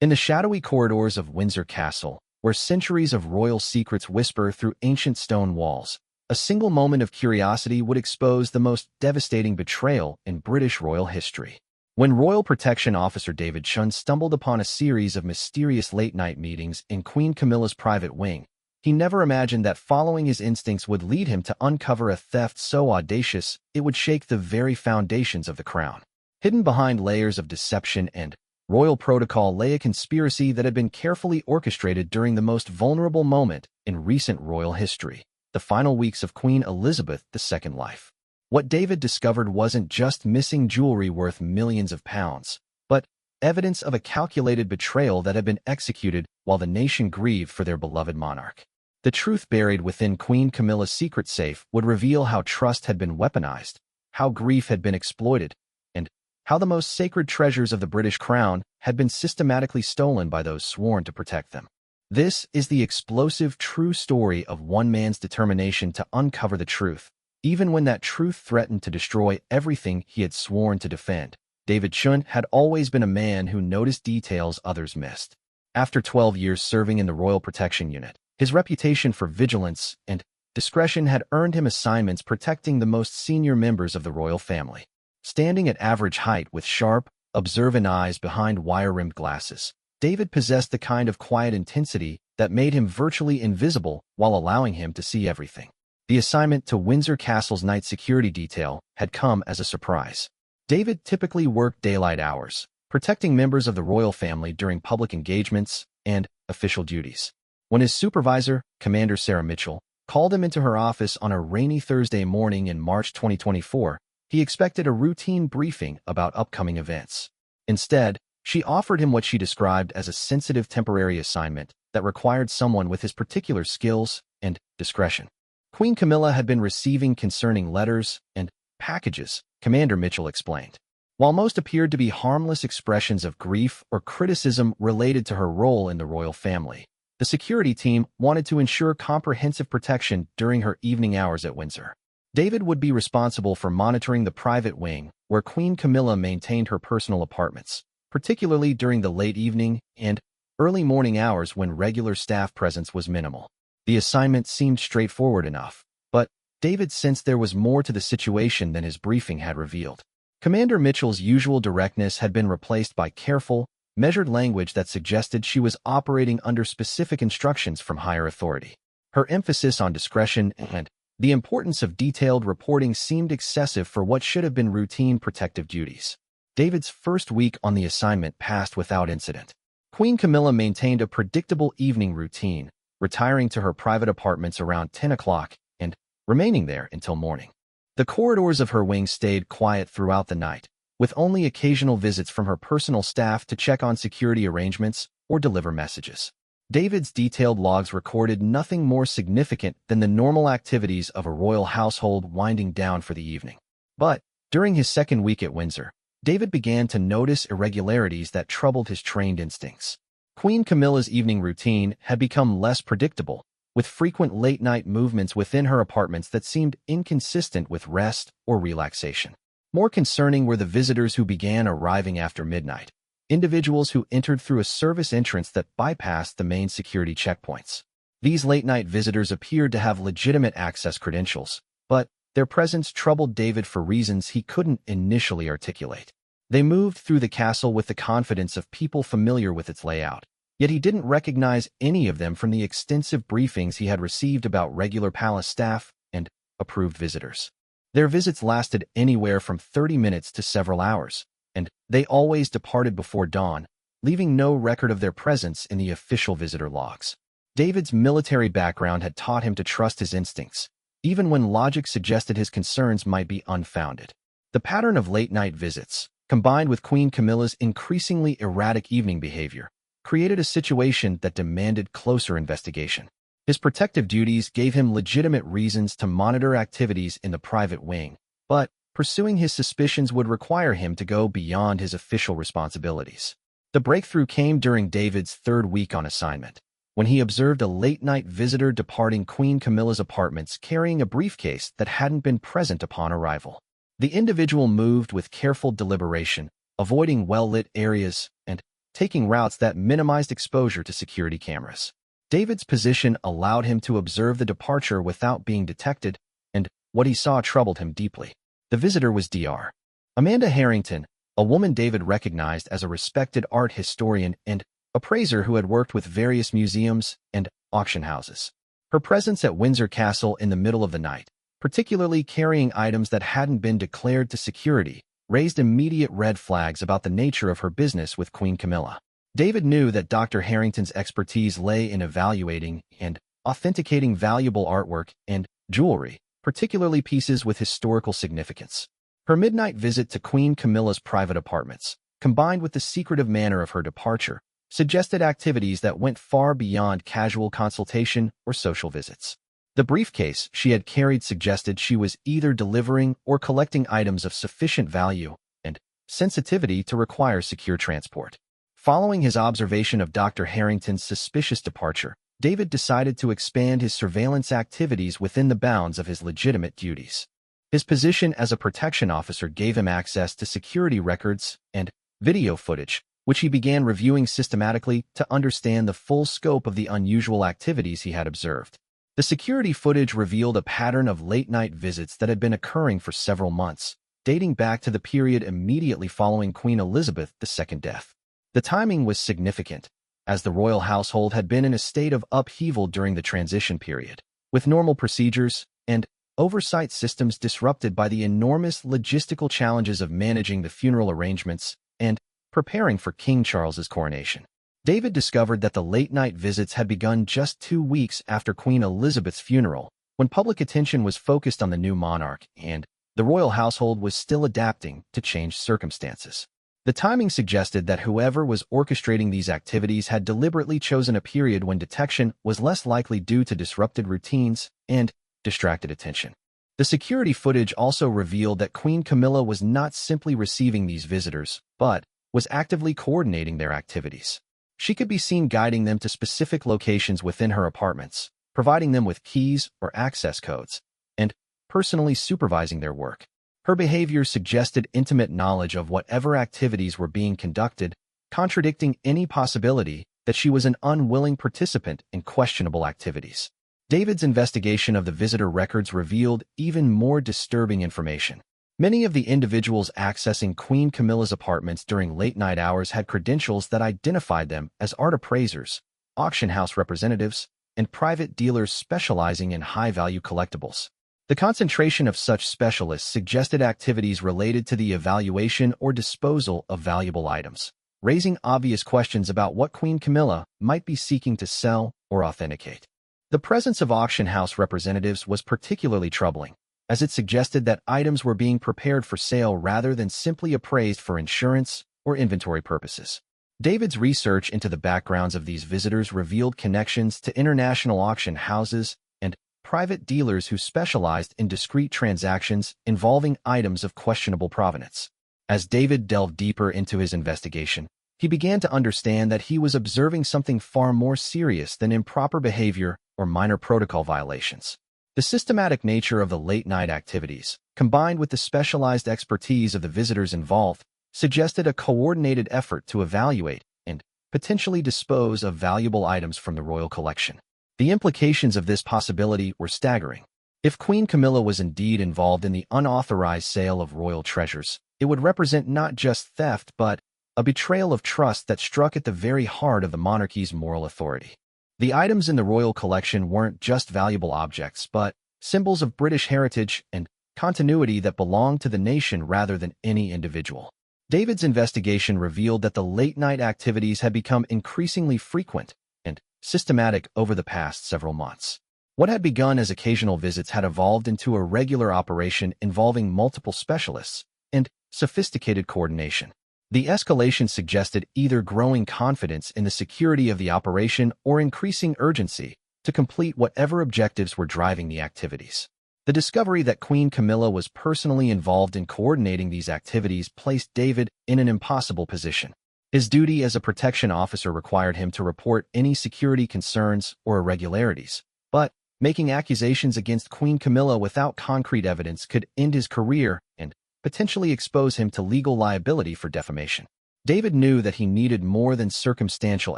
In the shadowy corridors of Windsor Castle, where centuries of royal secrets whisper through ancient stone walls, a single moment of curiosity would expose the most devastating betrayal in British royal history. When Royal Protection Officer David Chun stumbled upon a series of mysterious late-night meetings in Queen Camilla's private wing, he never imagined that following his instincts would lead him to uncover a theft so audacious it would shake the very foundations of the crown. Hidden behind layers of deception and royal protocol lay a conspiracy that had been carefully orchestrated during the most vulnerable moment in recent royal history, the final weeks of Queen Elizabeth II's life. What David discovered wasn't just missing jewelry worth millions of pounds, but evidence of a calculated betrayal that had been executed while the nation grieved for their beloved monarch. The truth buried within Queen Camilla's secret safe would reveal how trust had been weaponized, how grief had been exploited, and how the most sacred treasures of the British crown had been systematically stolen by those sworn to protect them. This is the explosive true story of one man's determination to uncover the truth, even when that truth threatened to destroy everything he had sworn to defend. David Chun had always been a man who noticed details others missed. After 12 years serving in the Royal Protection Unit, his reputation for vigilance and discretion had earned him assignments protecting the most senior members of the royal family. Standing at average height with sharp, observant eyes behind wire-rimmed glasses, David possessed the kind of quiet intensity that made him virtually invisible while allowing him to see everything. The assignment to Windsor Castle's night security detail had come as a surprise. David typically worked daylight hours, protecting members of the royal family during public engagements and official duties. When his supervisor, Commander Sarah Mitchell, called him into her office on a rainy Thursday morning in March 2024, he expected a routine briefing about upcoming events. Instead, she offered him what she described as a sensitive temporary assignment that required someone with his particular skills and discretion. Queen Camilla had been receiving concerning letters and packages, Commander Mitchell explained. While most appeared to be harmless expressions of grief or criticism related to her role in the royal family, the security team wanted to ensure comprehensive protection during her evening hours at Windsor. David would be responsible for monitoring the private wing where Queen Camilla maintained her personal apartments, particularly during the late evening and early morning hours when regular staff presence was minimal. The assignment seemed straightforward enough, but David sensed there was more to the situation than his briefing had revealed. Commander Mitchell's usual directness had been replaced by careful, measured language that suggested she was operating under specific instructions from higher authority. Her emphasis on discretion and the importance of detailed reporting seemed excessive for what should have been routine protective duties. David's first week on the assignment passed without incident. Queen Camilla maintained a predictable evening routine, retiring to her private apartments around 10 o'clock and remaining there until morning. The corridors of her wing stayed quiet throughout the night, with only occasional visits from her personal staff to check on security arrangements or deliver messages. David's detailed logs recorded nothing more significant than the normal activities of a royal household winding down for the evening. But during his second week at Windsor, David began to notice irregularities that troubled his trained instincts. Queen Camilla's evening routine had become less predictable, with frequent late-night movements within her apartments that seemed inconsistent with rest or relaxation. More concerning were the visitors who began arriving after midnight, individuals who entered through a service entrance that bypassed the main security checkpoints. These late-night visitors appeared to have legitimate access credentials, but their presence troubled David for reasons he couldn't initially articulate. They moved through the castle with the confidence of people familiar with its layout, yet he didn't recognize any of them from the extensive briefings he had received about regular palace staff and approved visitors. Their visits lasted anywhere from 30 minutes to several hours, and they always departed before dawn, leaving no record of their presence in the official visitor logs. David's military background had taught him to trust his instincts, even when logic suggested his concerns might be unfounded. The pattern of late-night visits, combined with Queen Camilla's increasingly erratic evening behavior, created a situation that demanded closer investigation. His protective duties gave him legitimate reasons to monitor activities in the private wing, but pursuing his suspicions would require him to go beyond his official responsibilities. The breakthrough came during David's third week on assignment, when he observed a late-night visitor departing Queen Camilla's apartments carrying a briefcase that hadn't been present upon arrival. The individual moved with careful deliberation, avoiding well-lit areas and taking routes that minimized exposure to security cameras. David's position allowed him to observe the departure without being detected, and what he saw troubled him deeply. The visitor was Dr. Amanda Harrington, a woman David recognized as a respected art historian and appraiser who had worked with various museums and auction houses. Her presence at Windsor Castle in the middle of the night, particularly carrying items that hadn't been declared to security, raised immediate red flags about the nature of her business with Queen Camilla. David knew that Dr. Harrington's expertise lay in evaluating and authenticating valuable artwork and jewelry, particularly pieces with historical significance. Her midnight visit to Queen Camilla's private apartments, combined with the secretive manner of her departure, suggested activities that went far beyond casual consultation or social visits. The briefcase she had carried suggested she was either delivering or collecting items of sufficient value and sensitivity to require secure transport. Following his observation of Dr. Harrington's suspicious departure, David decided to expand his surveillance activities within the bounds of his legitimate duties. His position as a protection officer gave him access to security records and video footage, which he began reviewing systematically to understand the full scope of the unusual activities he had observed. The security footage revealed a pattern of late-night visits that had been occurring for several months, dating back to the period immediately following Queen Elizabeth II's death. The timing was significant, as the royal household had been in a state of upheaval during the transition period, with normal procedures and oversight systems disrupted by the enormous logistical challenges of managing the funeral arrangements and preparing for King Charles's coronation. David discovered that the late-night visits had begun just 2 weeks after Queen Elizabeth's funeral, when public attention was focused on the new monarch and the royal household was still adapting to changed circumstances. The timing suggested that whoever was orchestrating these activities had deliberately chosen a period when detection was less likely due to disrupted routines and distracted attention. The security footage also revealed that Queen Camilla was not simply receiving these visitors, but was actively coordinating their activities. She could be seen guiding them to specific locations within her apartments, providing them with keys or access codes, and personally supervising their work. Her behavior suggested intimate knowledge of whatever activities were being conducted, contradicting any possibility that she was an unwilling participant in questionable activities. David's investigation of the visitor records revealed even more disturbing information. Many of the individuals accessing Queen Camilla's apartments during late-night hours had credentials that identified them as art appraisers, auction house representatives, and private dealers specializing in high-value collectibles. The concentration of such specialists suggested activities related to the evaluation or disposal of valuable items, raising obvious questions about what Queen Camilla might be seeking to sell or authenticate. The presence of auction house representatives was particularly troubling, as it suggested that items were being prepared for sale rather than simply appraised for insurance or inventory purposes. David's research into the backgrounds of these visitors revealed connections to international auction houses and private dealers who specialized in discrete transactions involving items of questionable provenance. As David delved deeper into his investigation, he began to understand that he was observing something far more serious than improper behavior or minor protocol violations. The systematic nature of the late-night activities, combined with the specialized expertise of the visitors involved, suggested a coordinated effort to evaluate and potentially dispose of valuable items from the royal collection. The implications of this possibility were staggering. If Queen Camilla was indeed involved in the unauthorized sale of royal treasures, it would represent not just theft but a betrayal of trust that struck at the very heart of the monarchy's moral authority. The items in the royal collection weren't just valuable objects, but symbols of British heritage and continuity that belonged to the nation rather than any individual. David's investigation revealed that the late-night activities had become increasingly frequent and systematic over the past several months. What had begun as occasional visits had evolved into a regular operation involving multiple specialists and sophisticated coordination. The escalation suggested either growing confidence in the security of the operation or increasing urgency to complete whatever objectives were driving the activities. The discovery that Queen Camilla was personally involved in coordinating these activities placed David in an impossible position. His duty as a protection officer required him to report any security concerns or irregularities, but making accusations against Queen Camilla without concrete evidence could end his career and potentially expose him to legal liability for defamation. David knew that he needed more than circumstantial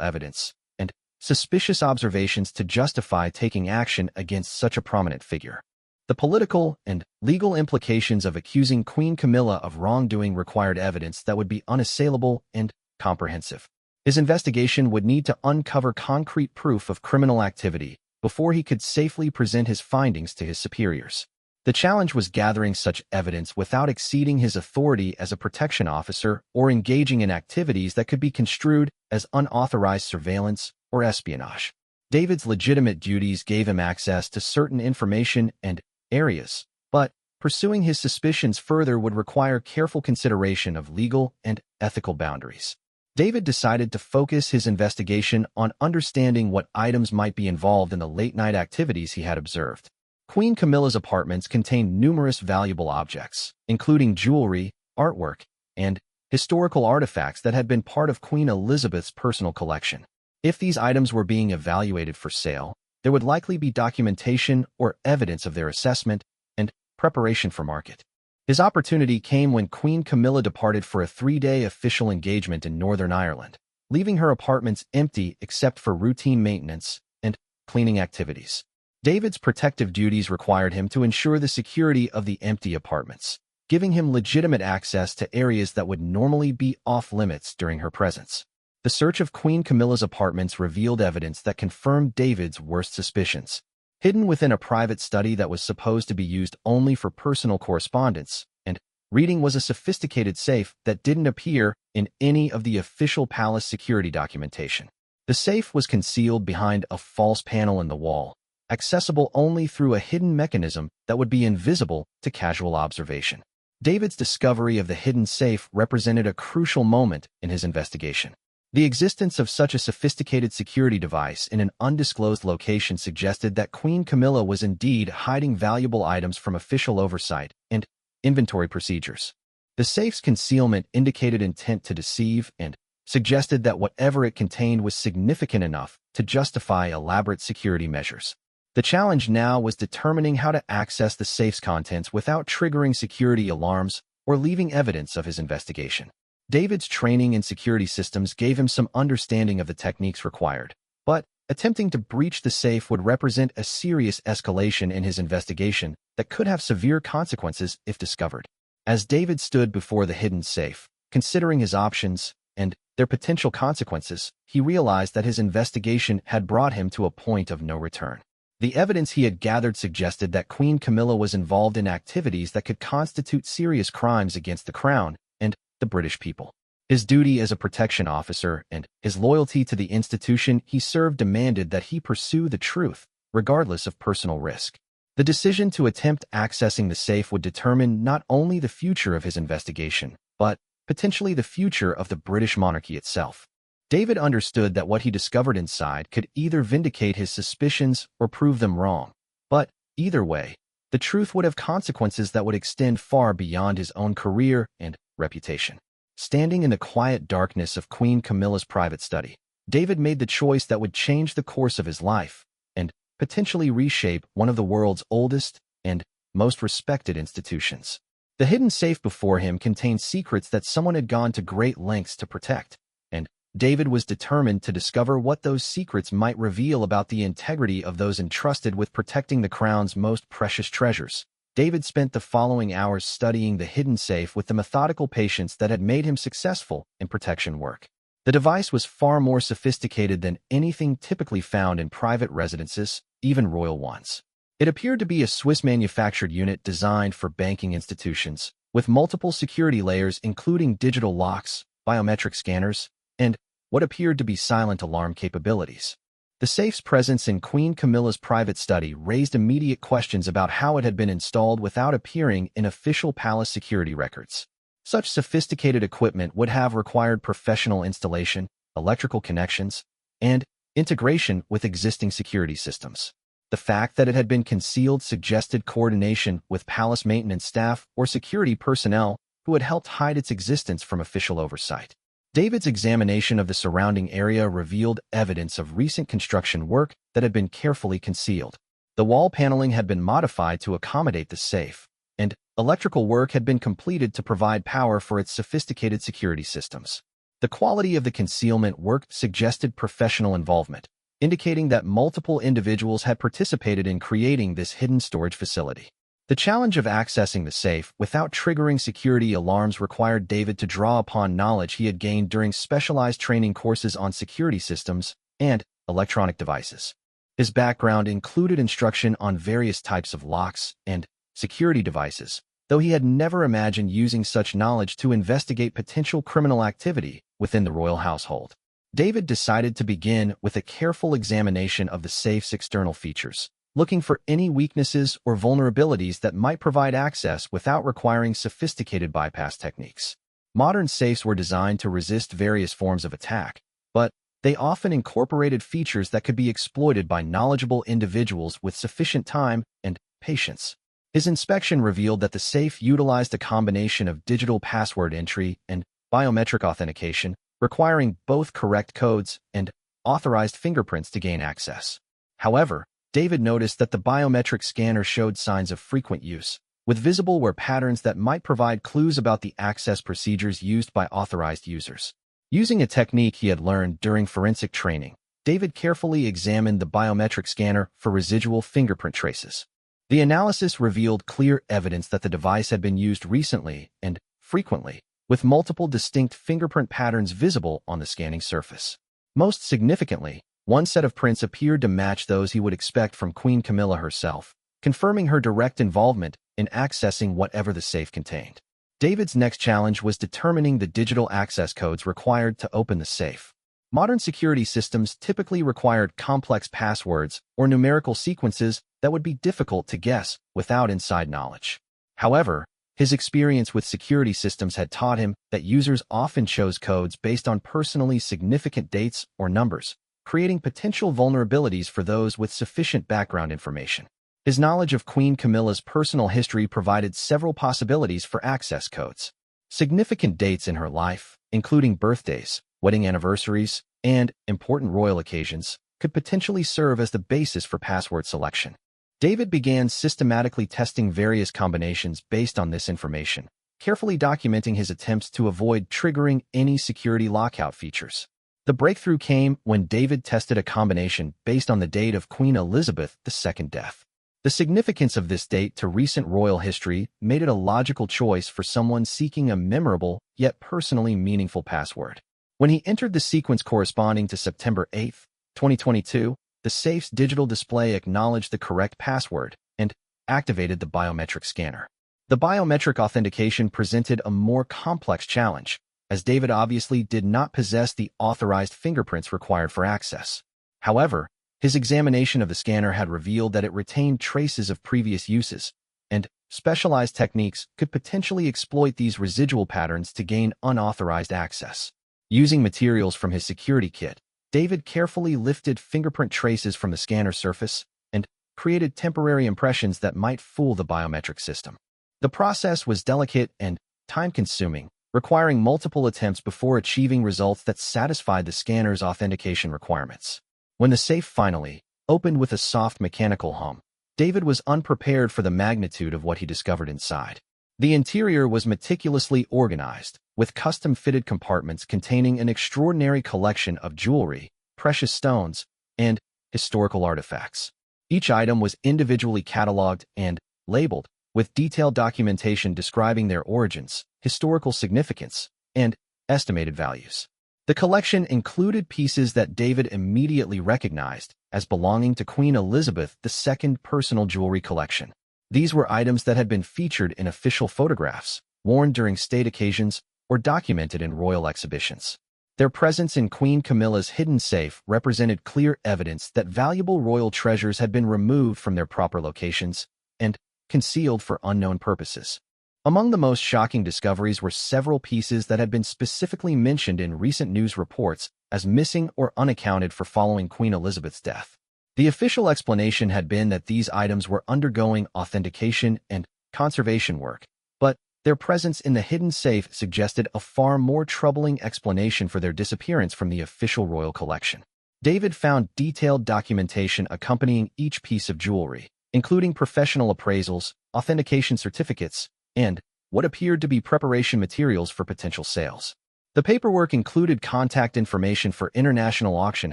evidence and suspicious observations to justify taking action against such a prominent figure. The political and legal implications of accusing Queen Camilla of wrongdoing required evidence that would be unassailable and comprehensive. His investigation would need to uncover concrete proof of criminal activity before he could safely present his findings to his superiors. The challenge was gathering such evidence without exceeding his authority as a protection officer or engaging in activities that could be construed as unauthorized surveillance or espionage. David's legitimate duties gave him access to certain information and areas, but pursuing his suspicions further would require careful consideration of legal and ethical boundaries. David decided to focus his investigation on understanding what items might be involved in the late-night activities he had observed. Queen Camilla's apartments contained numerous valuable objects, including jewelry, artwork, and historical artifacts that had been part of Queen Elizabeth's personal collection. If these items were being evaluated for sale, there would likely be documentation or evidence of their assessment and preparation for market. His opportunity came when Queen Camilla departed for a 3-day official engagement in Northern Ireland, leaving her apartments empty except for routine maintenance and cleaning activities. David's protective duties required him to ensure the security of the empty apartments, giving him legitimate access to areas that would normally be off-limits during her presence. The search of Queen Camilla's apartments revealed evidence that confirmed David's worst suspicions. Hidden within a private study that was supposed to be used only for personal correspondence and reading was a sophisticated safe that didn't appear in any of the official palace security documentation. The safe was concealed behind a false panel in the wall, accessible only through a hidden mechanism that would be invisible to casual observation. David's discovery of the hidden safe represented a crucial moment in his investigation. The existence of such a sophisticated security device in an undisclosed location suggested that Queen Camilla was indeed hiding valuable items from official oversight and inventory procedures. The safe's concealment indicated intent to deceive and suggested that whatever it contained was significant enough to justify elaborate security measures. The challenge now was determining how to access the safe's contents without triggering security alarms or leaving evidence of his investigation. David's training in security systems gave him some understanding of the techniques required, but attempting to breach the safe would represent a serious escalation in his investigation that could have severe consequences if discovered. As David stood before the hidden safe, considering his options and their potential consequences, he realized that his investigation had brought him to a point of no return. The evidence he had gathered suggested that Queen Camilla was involved in activities that could constitute serious crimes against the crown and the British people. His duty as a protection officer and his loyalty to the institution he served demanded that he pursue the truth, regardless of personal risk. The decision to attempt accessing the safe would determine not only the future of his investigation, but potentially the future of the British monarchy itself. David understood that what he discovered inside could either vindicate his suspicions or prove them wrong. But either way, the truth would have consequences that would extend far beyond his own career and reputation. Standing in the quiet darkness of Queen Camilla's private study, David made the choice that would change the course of his life and potentially reshape one of the world's oldest and most respected institutions. The hidden safe before him contained secrets that someone had gone to great lengths to protect, and David was determined to discover what those secrets might reveal about the integrity of those entrusted with protecting the crown's most precious treasures. David spent the following hours studying the hidden safe with the methodical patience that had made him successful in protection work. The device was far more sophisticated than anything typically found in private residences, even royal ones. It appeared to be a Swiss-manufactured unit designed for banking institutions, with multiple security layers including digital locks, biometric scanners, and what appeared to be silent alarm capabilities. The safe's presence in Queen Camilla's private study raised immediate questions about how it had been installed without appearing in official palace security records. Such sophisticated equipment would have required professional installation, electrical connections, and integration with existing security systems. The fact that it had been concealed suggested coordination with palace maintenance staff or security personnel who had helped hide its existence from official oversight. David's examination of the surrounding area revealed evidence of recent construction work that had been carefully concealed. The wall paneling had been modified to accommodate the safe, and electrical work had been completed to provide power for its sophisticated security systems. The quality of the concealment work suggested professional involvement, indicating that multiple individuals had participated in creating this hidden storage facility. The challenge of accessing the safe without triggering security alarms required David to draw upon knowledge he had gained during specialized training courses on security systems and electronic devices. His background included instruction on various types of locks and security devices, though he had never imagined using such knowledge to investigate potential criminal activity within the royal household. David decided to begin with a careful examination of the safe's external features, looking for any weaknesses or vulnerabilities that might provide access without requiring sophisticated bypass techniques. Modern safes were designed to resist various forms of attack, but they often incorporated features that could be exploited by knowledgeable individuals with sufficient time and patience. His inspection revealed that the safe utilized a combination of digital password entry and biometric authentication, requiring both correct codes and authorized fingerprints to gain access. However, David noticed that the biometric scanner showed signs of frequent use, with visible wear patterns that might provide clues about the access procedures used by authorized users. Using a technique he had learned during forensic training, David carefully examined the biometric scanner for residual fingerprint traces. The analysis revealed clear evidence that the device had been used recently and frequently, with multiple distinct fingerprint patterns visible on the scanning surface. Most significantly, one set of prints appeared to match those he would expect from Queen Camilla herself, confirming her direct involvement in accessing whatever the safe contained. David's next challenge was determining the digital access codes required to open the safe. Modern security systems typically required complex passwords or numerical sequences that would be difficult to guess without inside knowledge. However, his experience with security systems had taught him that users often chose codes based on personally significant dates or numbers, creating potential vulnerabilities for those with sufficient background information. His knowledge of Queen Camilla's personal history provided several possibilities for access codes. Significant dates in her life, including birthdays, wedding anniversaries, and important royal occasions, could potentially serve as the basis for password selection. David began systematically testing various combinations based on this information, carefully documenting his attempts to avoid triggering any security lockout features. The breakthrough came when David tested a combination based on the date of Queen Elizabeth II's death. The significance of this date to recent royal history made it a logical choice for someone seeking a memorable yet personally meaningful password. When he entered the sequence corresponding to September 8, 2022, the safe's digital display acknowledged the correct password and activated the biometric scanner. The biometric authentication presented a more complex challenge, as David obviously did not possess the authorized fingerprints required for access. However, his examination of the scanner had revealed that it retained traces of previous uses, and specialized techniques could potentially exploit these residual patterns to gain unauthorized access. Using materials from his security kit, David carefully lifted fingerprint traces from the scanner surface and created temporary impressions that might fool the biometric system. The process was delicate and time-consuming, requiring multiple attempts before achieving results that satisfied the scanner's authentication requirements. When the safe finally opened with a soft mechanical hum, David was unprepared for the magnitude of what he discovered inside. The interior was meticulously organized, with custom-fitted compartments containing an extraordinary collection of jewelry, precious stones, and historical artifacts. Each item was individually cataloged and labeled, with detailed documentation describing their origins, historical significance, and estimated values. The collection included pieces that David immediately recognized as belonging to Queen Elizabeth II's personal jewelry collection. These were items that had been featured in official photographs, worn during state occasions, or documented in royal exhibitions. Their presence in Queen Camilla's hidden safe represented clear evidence that valuable royal treasures had been removed from their proper locations and concealed for unknown purposes. Among the most shocking discoveries were several pieces that had been specifically mentioned in recent news reports as missing or unaccounted for following Queen Elizabeth's death. The official explanation had been that these items were undergoing authentication and conservation work, but their presence in the hidden safe suggested a far more troubling explanation for their disappearance from the official royal collection. David found detailed documentation accompanying each piece of jewelry, including professional appraisals, authentication certificates, and what appeared to be preparation materials for potential sales. The paperwork included contact information for international auction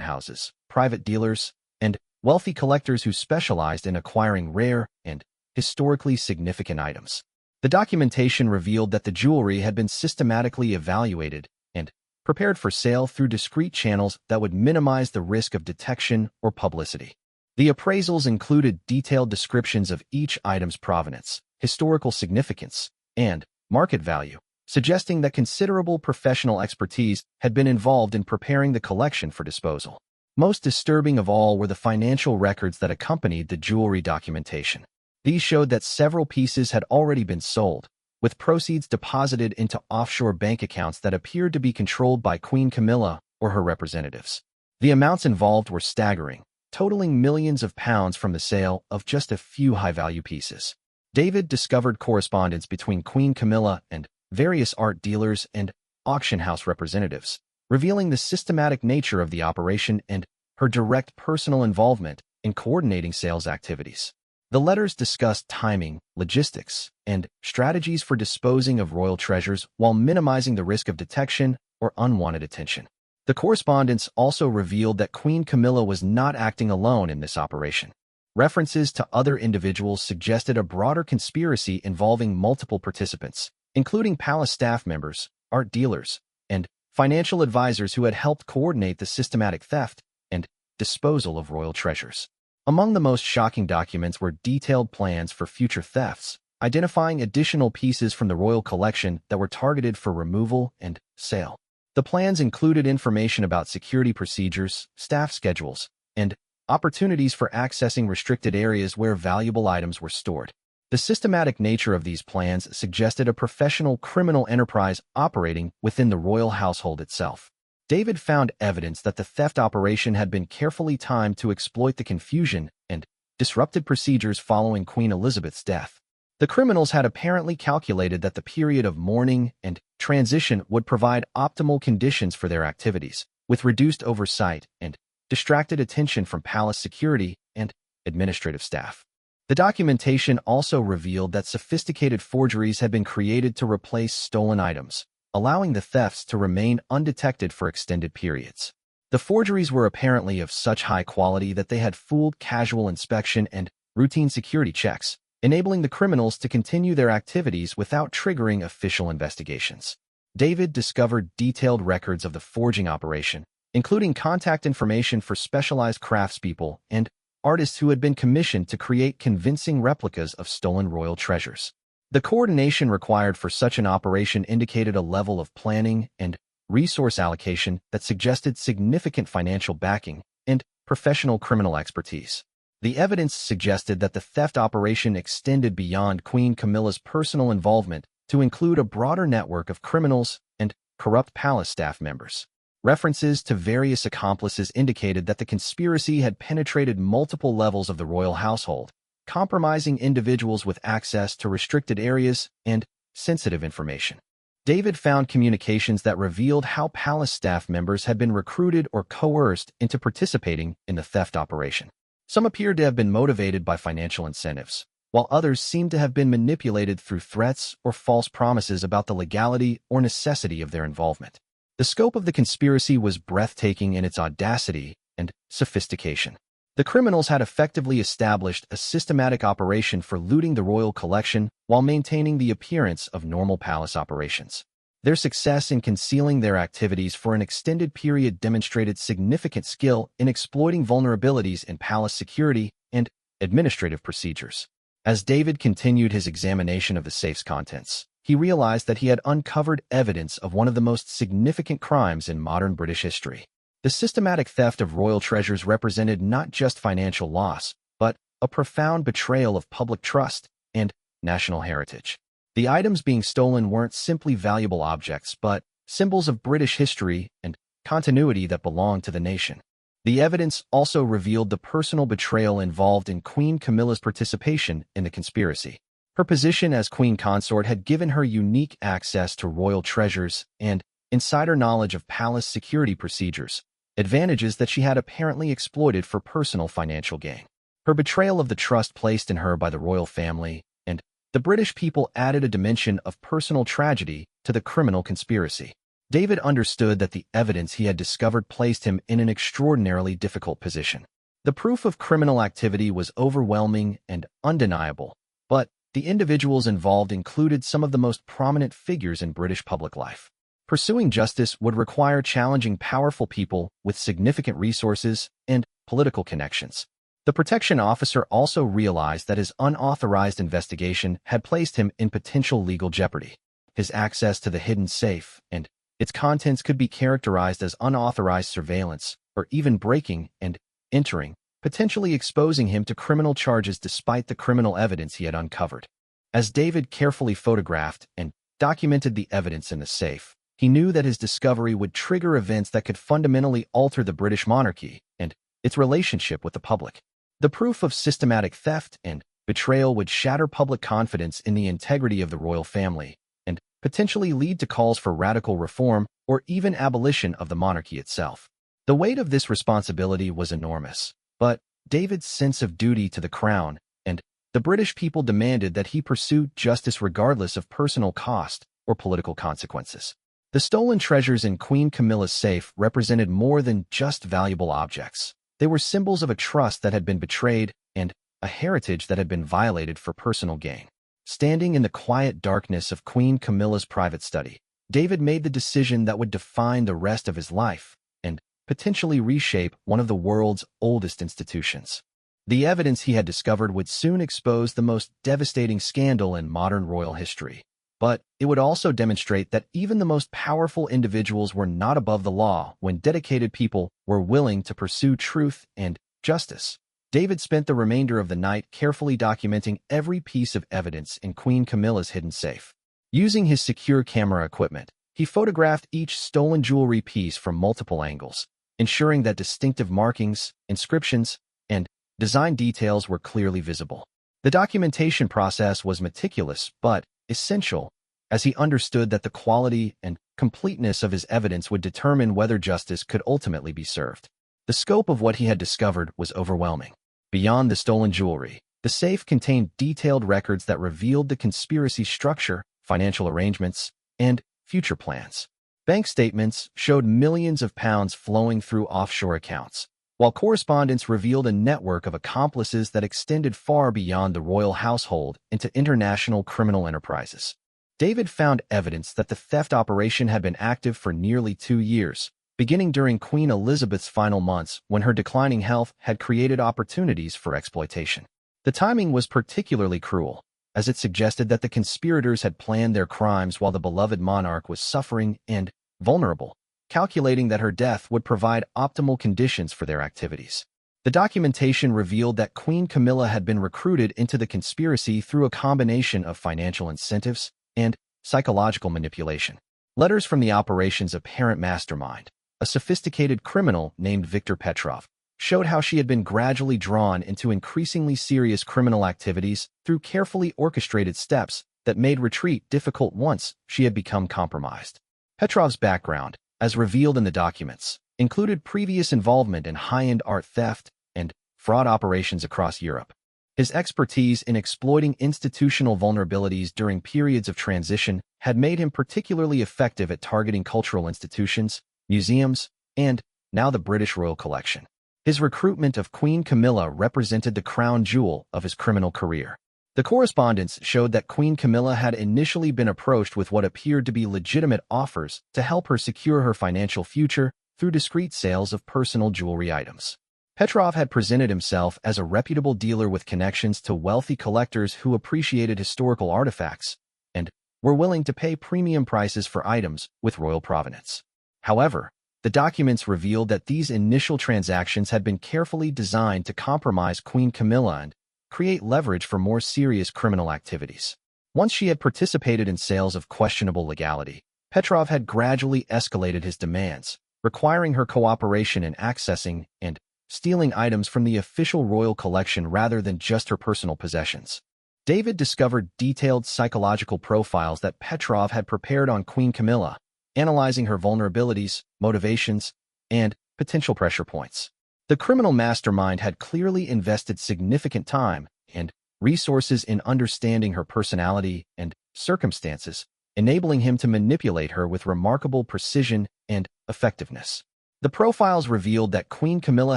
houses, private dealers, and wealthy collectors who specialized in acquiring rare and historically significant items. The documentation revealed that the jewelry had been systematically evaluated and prepared for sale through discreet channels that would minimize the risk of detection or publicity. The appraisals included detailed descriptions of each item's provenance, historical significance, and market value, suggesting that considerable professional expertise had been involved in preparing the collection for disposal. Most disturbing of all were the financial records that accompanied the jewelry documentation. These showed that several pieces had already been sold, with proceeds deposited into offshore bank accounts that appeared to be controlled by Queen Camilla or her representatives. The amounts involved were staggering, totaling millions of pounds from the sale of just a few high-value pieces. David discovered correspondence between Queen Camilla and various art dealers and auction house representatives, revealing the systematic nature of the operation and her direct personal involvement in coordinating sales activities. The letters discussed timing, logistics, and strategies for disposing of royal treasures while minimizing the risk of detection or unwanted attention. The correspondence also revealed that Queen Camilla was not acting alone in this operation. References to other individuals suggested a broader conspiracy involving multiple participants, including palace staff members, art dealers, and financial advisors who had helped coordinate the systematic theft and disposal of royal treasures. Among the most shocking documents were detailed plans for future thefts, identifying additional pieces from the royal collection that were targeted for removal and sale. The plans included information about security procedures, staff schedules, and opportunities for accessing restricted areas where valuable items were stored. The systematic nature of these plans suggested a professional criminal enterprise operating within the royal household itself. David found evidence that the theft operation had been carefully timed to exploit the confusion and disrupted procedures following Queen Elizabeth's death. The criminals had apparently calculated that the period of mourning and transition would provide optimal conditions for their activities, with reduced oversight and distracted attention from palace security and administrative staff. The documentation also revealed that sophisticated forgeries had been created to replace stolen items, allowing the thefts to remain undetected for extended periods. The forgeries were apparently of such high quality that they had fooled casual inspection and routine security checks, enabling the criminals to continue their activities without triggering official investigations. David discovered detailed records of the forging operation, including contact information for specialized craftspeople and artists who had been commissioned to create convincing replicas of stolen royal treasures. The coordination required for such an operation indicated a level of planning and resource allocation that suggested significant financial backing and professional criminal expertise. The evidence suggested that the theft operation extended beyond Queen Camilla's personal involvement to include a broader network of criminals and corrupt palace staff members. References to various accomplices indicated that the conspiracy had penetrated multiple levels of the royal household, compromising individuals with access to restricted areas and sensitive information. David found communications that revealed how palace staff members had been recruited or coerced into participating in the theft operation. Some appeared to have been motivated by financial incentives, while others seemed to have been manipulated through threats or false promises about the legality or necessity of their involvement. The scope of the conspiracy was breathtaking in its audacity and sophistication. The criminals had effectively established a systematic operation for looting the royal collection while maintaining the appearance of normal palace operations. Their success in concealing their activities for an extended period demonstrated significant skill in exploiting vulnerabilities in palace security and administrative procedures. As David continued his examination of the safe's contents, he realized that he had uncovered evidence of one of the most significant crimes in modern British history. The systematic theft of royal treasures represented not just financial loss, but a profound betrayal of public trust and national heritage. The items being stolen weren't simply valuable objects, but symbols of British history and continuity that belonged to the nation. The evidence also revealed the personal betrayal involved in Queen Camilla's participation in the conspiracy. Her position as queen consort had given her unique access to royal treasures and insider knowledge of palace security procedures, advantages that she had apparently exploited for personal financial gain. Her betrayal of the trust placed in her by the royal family and the British people added a dimension of personal tragedy to the criminal conspiracy. David understood that the evidence he had discovered placed him in an extraordinarily difficult position. The proof of criminal activity was overwhelming and undeniable, but the individuals involved included some of the most prominent figures in British public life. Pursuing justice would require challenging powerful people with significant resources and political connections. The protection officer also realized that his unauthorized investigation had placed him in potential legal jeopardy. His access to the hidden safe and its contents could be characterized as unauthorized surveillance or even breaking and entering, potentially exposing him to criminal charges despite the criminal evidence he had uncovered. As David carefully photographed and documented the evidence in the safe, he knew that his discovery would trigger events that could fundamentally alter the British monarchy and its relationship with the public. The proof of systematic theft and betrayal would shatter public confidence in the integrity of the royal family and potentially lead to calls for radical reform or even abolition of the monarchy itself. The weight of this responsibility was enormous, but David's sense of duty to the crown and the British people demanded that he pursue justice regardless of personal cost or political consequences. The stolen treasures in Queen Camilla's safe represented more than just valuable objects. They were symbols of a trust that had been betrayed and a heritage that had been violated for personal gain. Standing in the quiet darkness of Queen Camilla's private study, David made the decision that would define the rest of his life and potentially reshape one of the world's oldest institutions. The evidence he had discovered would soon expose the most devastating scandal in modern royal history. But it would also demonstrate that even the most powerful individuals were not above the law when dedicated people were willing to pursue truth and justice. David spent the remainder of the night carefully documenting every piece of evidence in Queen Camilla's hidden safe. Using his secure camera equipment, he photographed each stolen jewelry piece from multiple angles, ensuring that distinctive markings, inscriptions, and design details were clearly visible. The documentation process was meticulous but essential, as he understood that the quality and completeness of his evidence would determine whether justice could ultimately be served. The scope of what he had discovered was overwhelming. Beyond the stolen jewelry, the safe contained detailed records that revealed the conspiracy structure, financial arrangements, and future plans. Bank statements showed millions of pounds flowing through offshore accounts, while correspondence revealed a network of accomplices that extended far beyond the royal household into international criminal enterprises. David found evidence that the theft operation had been active for nearly 2 years, beginning during Queen Elizabeth's final months when her declining health had created opportunities for exploitation. The timing was particularly cruel, as it suggested that the conspirators had planned their crimes while the beloved monarch was suffering and vulnerable, calculating that her death would provide optimal conditions for their activities. The documentation revealed that Queen Camilla had been recruited into the conspiracy through a combination of financial incentives and psychological manipulation. Letters from the operation's apparent mastermind, a sophisticated criminal named Viktor Petrov, showed how she had been gradually drawn into increasingly serious criminal activities through carefully orchestrated steps that made retreat difficult once she had become compromised. Petrov's background, as revealed in the documents, included previous involvement in high-end art theft and fraud operations across Europe. His expertise in exploiting institutional vulnerabilities during periods of transition had made him particularly effective at targeting cultural institutions, museums, and now the British Royal Collection. His recruitment of Queen Camilla represented the crown jewel of his criminal career. The correspondence showed that Queen Camilla had initially been approached with what appeared to be legitimate offers to help her secure her financial future through discreet sales of personal jewelry items. Petrov had presented himself as a reputable dealer with connections to wealthy collectors who appreciated historical artifacts and were willing to pay premium prices for items with royal provenance. However, the documents revealed that these initial transactions had been carefully designed to compromise Queen Camilla and create leverage for more serious criminal activities. Once she had participated in sales of questionable legality, Petrov had gradually escalated his demands, requiring her cooperation in accessing and stealing items from the official royal collection rather than just her personal possessions. David discovered detailed psychological profiles that Petrov had prepared on Queen Camilla, analyzing her vulnerabilities, motivations, and potential pressure points. The criminal mastermind had clearly invested significant time and resources in understanding her personality and circumstances, enabling him to manipulate her with remarkable precision and effectiveness. The profiles revealed that Queen Camilla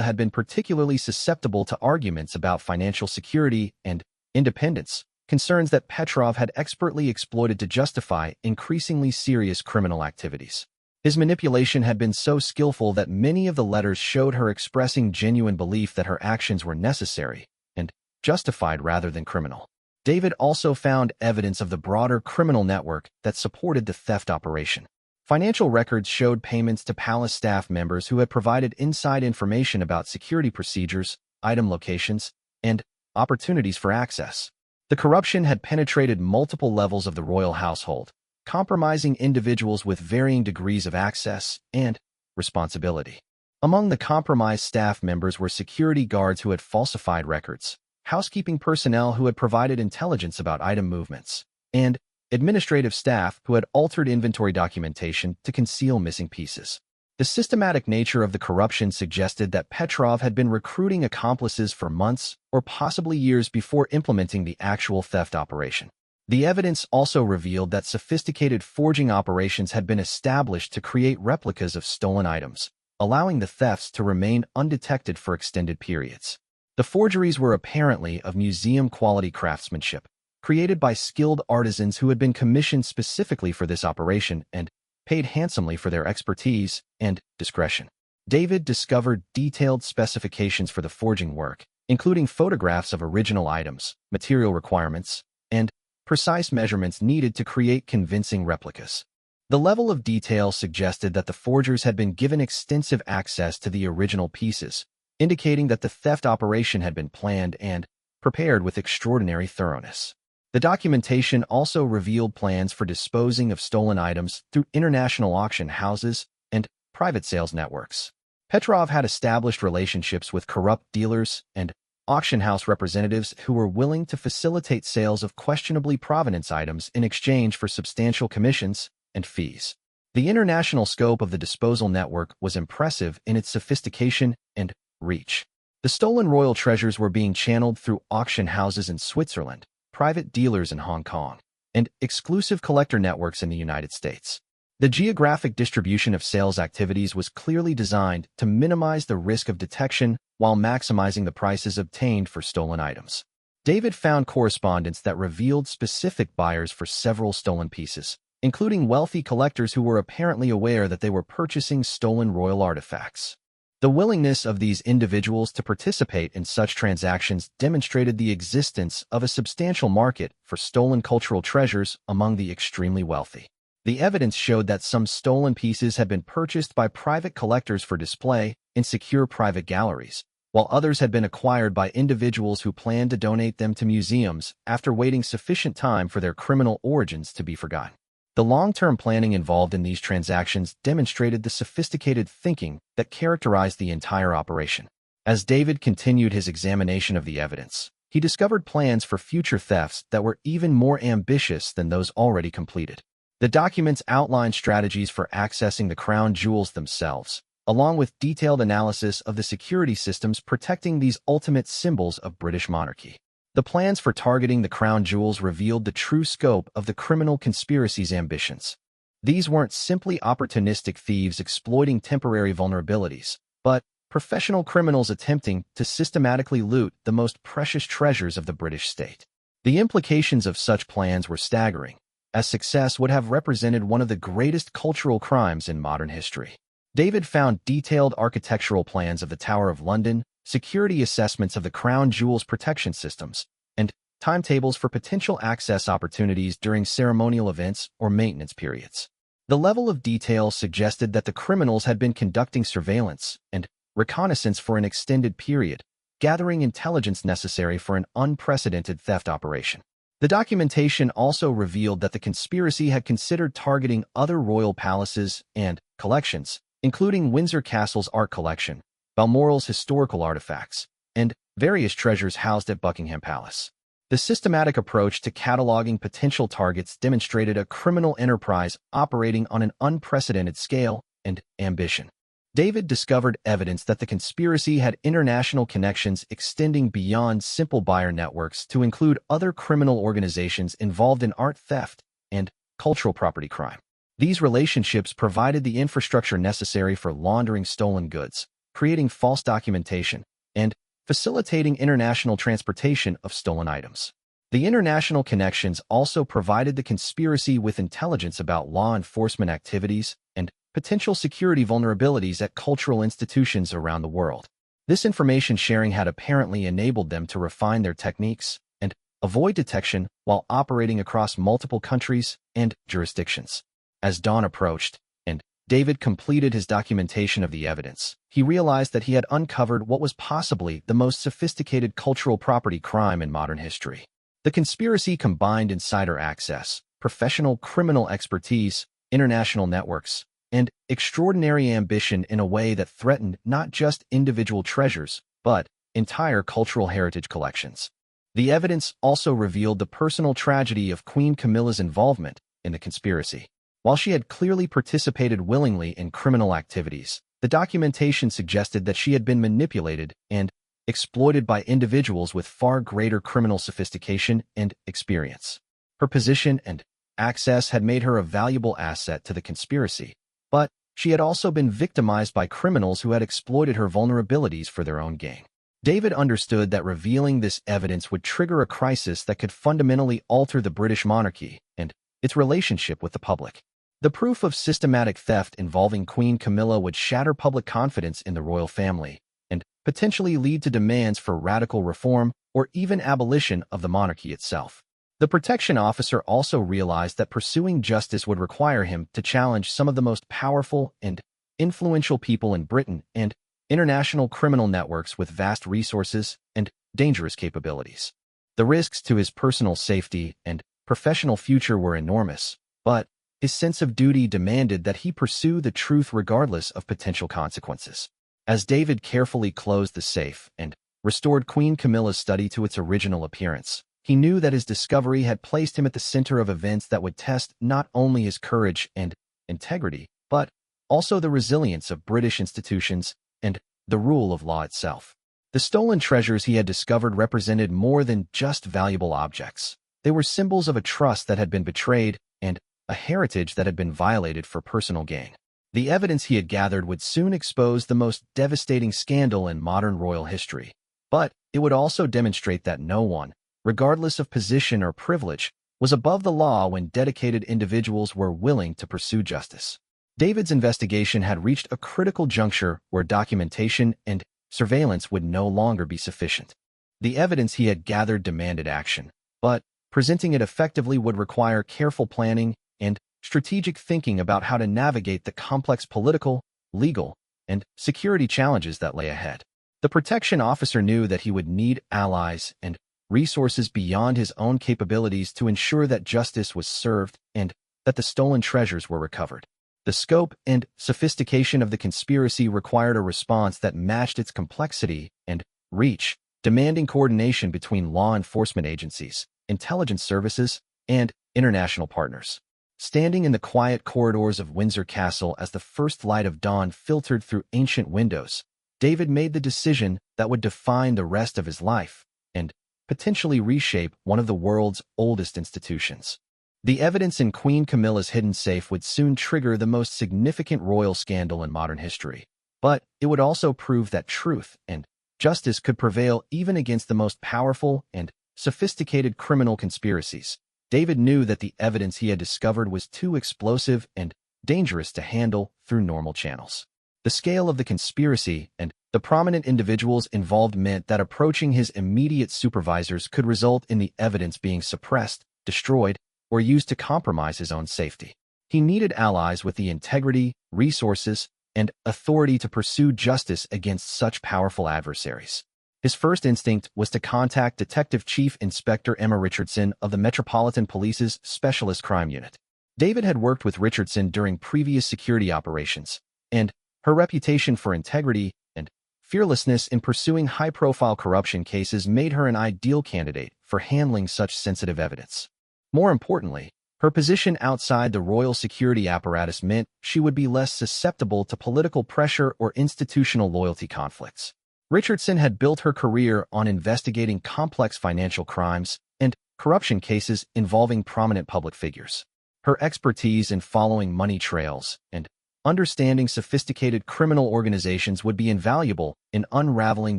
had been particularly susceptible to arguments about financial security and independence, concerns that Petrov had expertly exploited to justify increasingly serious criminal activities. His manipulation had been so skillful that many of the letters showed her expressing genuine belief that her actions were necessary and justified rather than criminal. David also found evidence of the broader criminal network that supported the theft operation. Financial records showed payments to palace staff members who had provided inside information about security procedures, item locations, and opportunities for access. The corruption had penetrated multiple levels of the royal household, compromising individuals with varying degrees of access and responsibility. Among the compromised staff members were security guards who had falsified records, housekeeping personnel who had provided intelligence about item movements, and administrative staff who had altered inventory documentation to conceal missing pieces. The systematic nature of the corruption suggested that Petrov had been recruiting accomplices for months or possibly years before implementing the actual theft operation. The evidence also revealed that sophisticated forging operations had been established to create replicas of stolen items, allowing the thefts to remain undetected for extended periods. The forgeries were apparently of museum-quality craftsmanship, created by skilled artisans who had been commissioned specifically for this operation and paid handsomely for their expertise and discretion. David discovered detailed specifications for the forging work, including photographs of original items, material requirements, and precise measurements needed to create convincing replicas. The level of detail suggested that the forgers had been given extensive access to the original pieces, indicating that the theft operation had been planned and prepared with extraordinary thoroughness. The documentation also revealed plans for disposing of stolen items through international auction houses and private sales networks. Petrov had established relationships with corrupt dealers and auction house representatives who were willing to facilitate sales of questionably provenance items in exchange for substantial commissions and fees. The international scope of the disposal network was impressive in its sophistication and reach. The stolen royal treasures were being channeled through auction houses in Switzerland, private dealers in Hong Kong, and exclusive collector networks in the United States. The geographic distribution of sales activities was clearly designed to minimize the risk of detection while maximizing the prices obtained for stolen items. David found correspondence that revealed specific buyers for several stolen pieces, including wealthy collectors who were apparently aware that they were purchasing stolen royal artifacts. The willingness of these individuals to participate in such transactions demonstrated the existence of a substantial market for stolen cultural treasures among the extremely wealthy. The evidence showed that some stolen pieces had been purchased by private collectors for display in secure private galleries, while others had been acquired by individuals who planned to donate them to museums after waiting sufficient time for their criminal origins to be forgotten. The long-term planning involved in these transactions demonstrated the sophisticated thinking that characterized the entire operation. As David continued his examination of the evidence, he discovered plans for future thefts that were even more ambitious than those already completed. The documents outlined strategies for accessing the crown jewels themselves, along with detailed analysis of the security systems protecting these ultimate symbols of British monarchy. The plans for targeting the crown jewels revealed the true scope of the criminal conspiracy's ambitions. These weren't simply opportunistic thieves exploiting temporary vulnerabilities, but professional criminals attempting to systematically loot the most precious treasures of the British state. The implications of such plans were staggering, as success would have represented one of the greatest cultural crimes in modern history. David found detailed architectural plans of the Tower of London, security assessments of the crown jewels protection systems, and timetables for potential access opportunities during ceremonial events or maintenance periods. The level of detail suggested that the criminals had been conducting surveillance and reconnaissance for an extended period, gathering intelligence necessary for an unprecedented theft operation. The documentation also revealed that the conspiracy had considered targeting other royal palaces and collections, including Windsor Castle's art collection, Balmoral's historical artifacts, and various treasures housed at Buckingham Palace. The systematic approach to cataloging potential targets demonstrated a criminal enterprise operating on an unprecedented scale and ambition. David discovered evidence that the conspiracy had international connections extending beyond simple buyer networks to include other criminal organizations involved in art theft and cultural property crime. These relationships provided the infrastructure necessary for laundering stolen goods, creating false documentation, and facilitating international transportation of stolen items. The international connections also provided the conspiracy with intelligence about law enforcement activities and potential security vulnerabilities at cultural institutions around the world. This information sharing had apparently enabled them to refine their techniques and avoid detection while operating across multiple countries and jurisdictions. As dawn approached, and David completed his documentation of the evidence, he realized that he had uncovered what was possibly the most sophisticated cultural property crime in modern history. The conspiracy combined insider access, professional criminal expertise, international networks, and extraordinary ambition in a way that threatened not just individual treasures, but entire cultural heritage collections. The evidence also revealed the personal tragedy of Queen Camilla's involvement in the conspiracy. While she had clearly participated willingly in criminal activities, the documentation suggested that she had been manipulated and exploited by individuals with far greater criminal sophistication and experience. Her position and access had made her a valuable asset to the conspiracy, but she had also been victimized by criminals who had exploited her vulnerabilities for their own gain. David understood that revealing this evidence would trigger a crisis that could fundamentally alter the British monarchy and its relationship with the public. The proof of systematic theft involving Queen Camilla would shatter public confidence in the royal family and potentially lead to demands for radical reform or even abolition of the monarchy itself. The protection officer also realized that pursuing justice would require him to challenge some of the most powerful and influential people in Britain and international criminal networks with vast resources and dangerous capabilities. The risks to his personal safety and professional future were enormous, but his sense of duty demanded that he pursue the truth regardless of potential consequences. As David carefully closed the safe and restored Queen Camilla's study to its original appearance, he knew that his discovery had placed him at the center of events that would test not only his courage and integrity, but also the resilience of British institutions and the rule of law itself. The stolen treasures he had discovered represented more than just valuable objects. They were symbols of a trust that had been betrayed and a heritage that had been violated for personal gain. The evidence he had gathered would soon expose the most devastating scandal in modern royal history, but it would also demonstrate that no one, regardless of position or privilege, was above the law when dedicated individuals were willing to pursue justice. David's investigation had reached a critical juncture where documentation and surveillance would no longer be sufficient. The evidence he had gathered demanded action, but presenting it effectively would require careful planning and strategic thinking about how to navigate the complex political, legal, and security challenges that lay ahead. The protection officer knew that he would need allies and resources beyond his own capabilities to ensure that justice was served and that the stolen treasures were recovered. The scope and sophistication of the conspiracy required a response that matched its complexity and reach, demanding coordination between law enforcement agencies, intelligence services, and international partners. Standing in the quiet corridors of Windsor Castle as the first light of dawn filtered through ancient windows, David made the decision that would define the rest of his life and potentially reshape one of the world's oldest institutions. The evidence in Queen Camilla's hidden safe would soon trigger the most significant royal scandal in modern history, but it would also prove that truth and justice could prevail even against the most powerful and sophisticated criminal conspiracies. David knew that the evidence he had discovered was too explosive and dangerous to handle through normal channels. The scale of the conspiracy and the prominent individuals involved meant that approaching his immediate supervisors could result in the evidence being suppressed, destroyed, or used to compromise his own safety. He needed allies with the integrity, resources, and authority to pursue justice against such powerful adversaries. His first instinct was to contact Detective Chief Inspector Emma Richardson of the Metropolitan Police's Specialist Crime Unit. David had worked with Richardson during previous security operations, and her reputation for integrity and fearlessness in pursuing high-profile corruption cases made her an ideal candidate for handling such sensitive evidence. More importantly, her position outside the royal security apparatus meant she would be less susceptible to political pressure or institutional loyalty conflicts. Richardson had built her career on investigating complex financial crimes and corruption cases involving prominent public figures. Her expertise in following money trails and understanding sophisticated criminal organizations would be invaluable in unraveling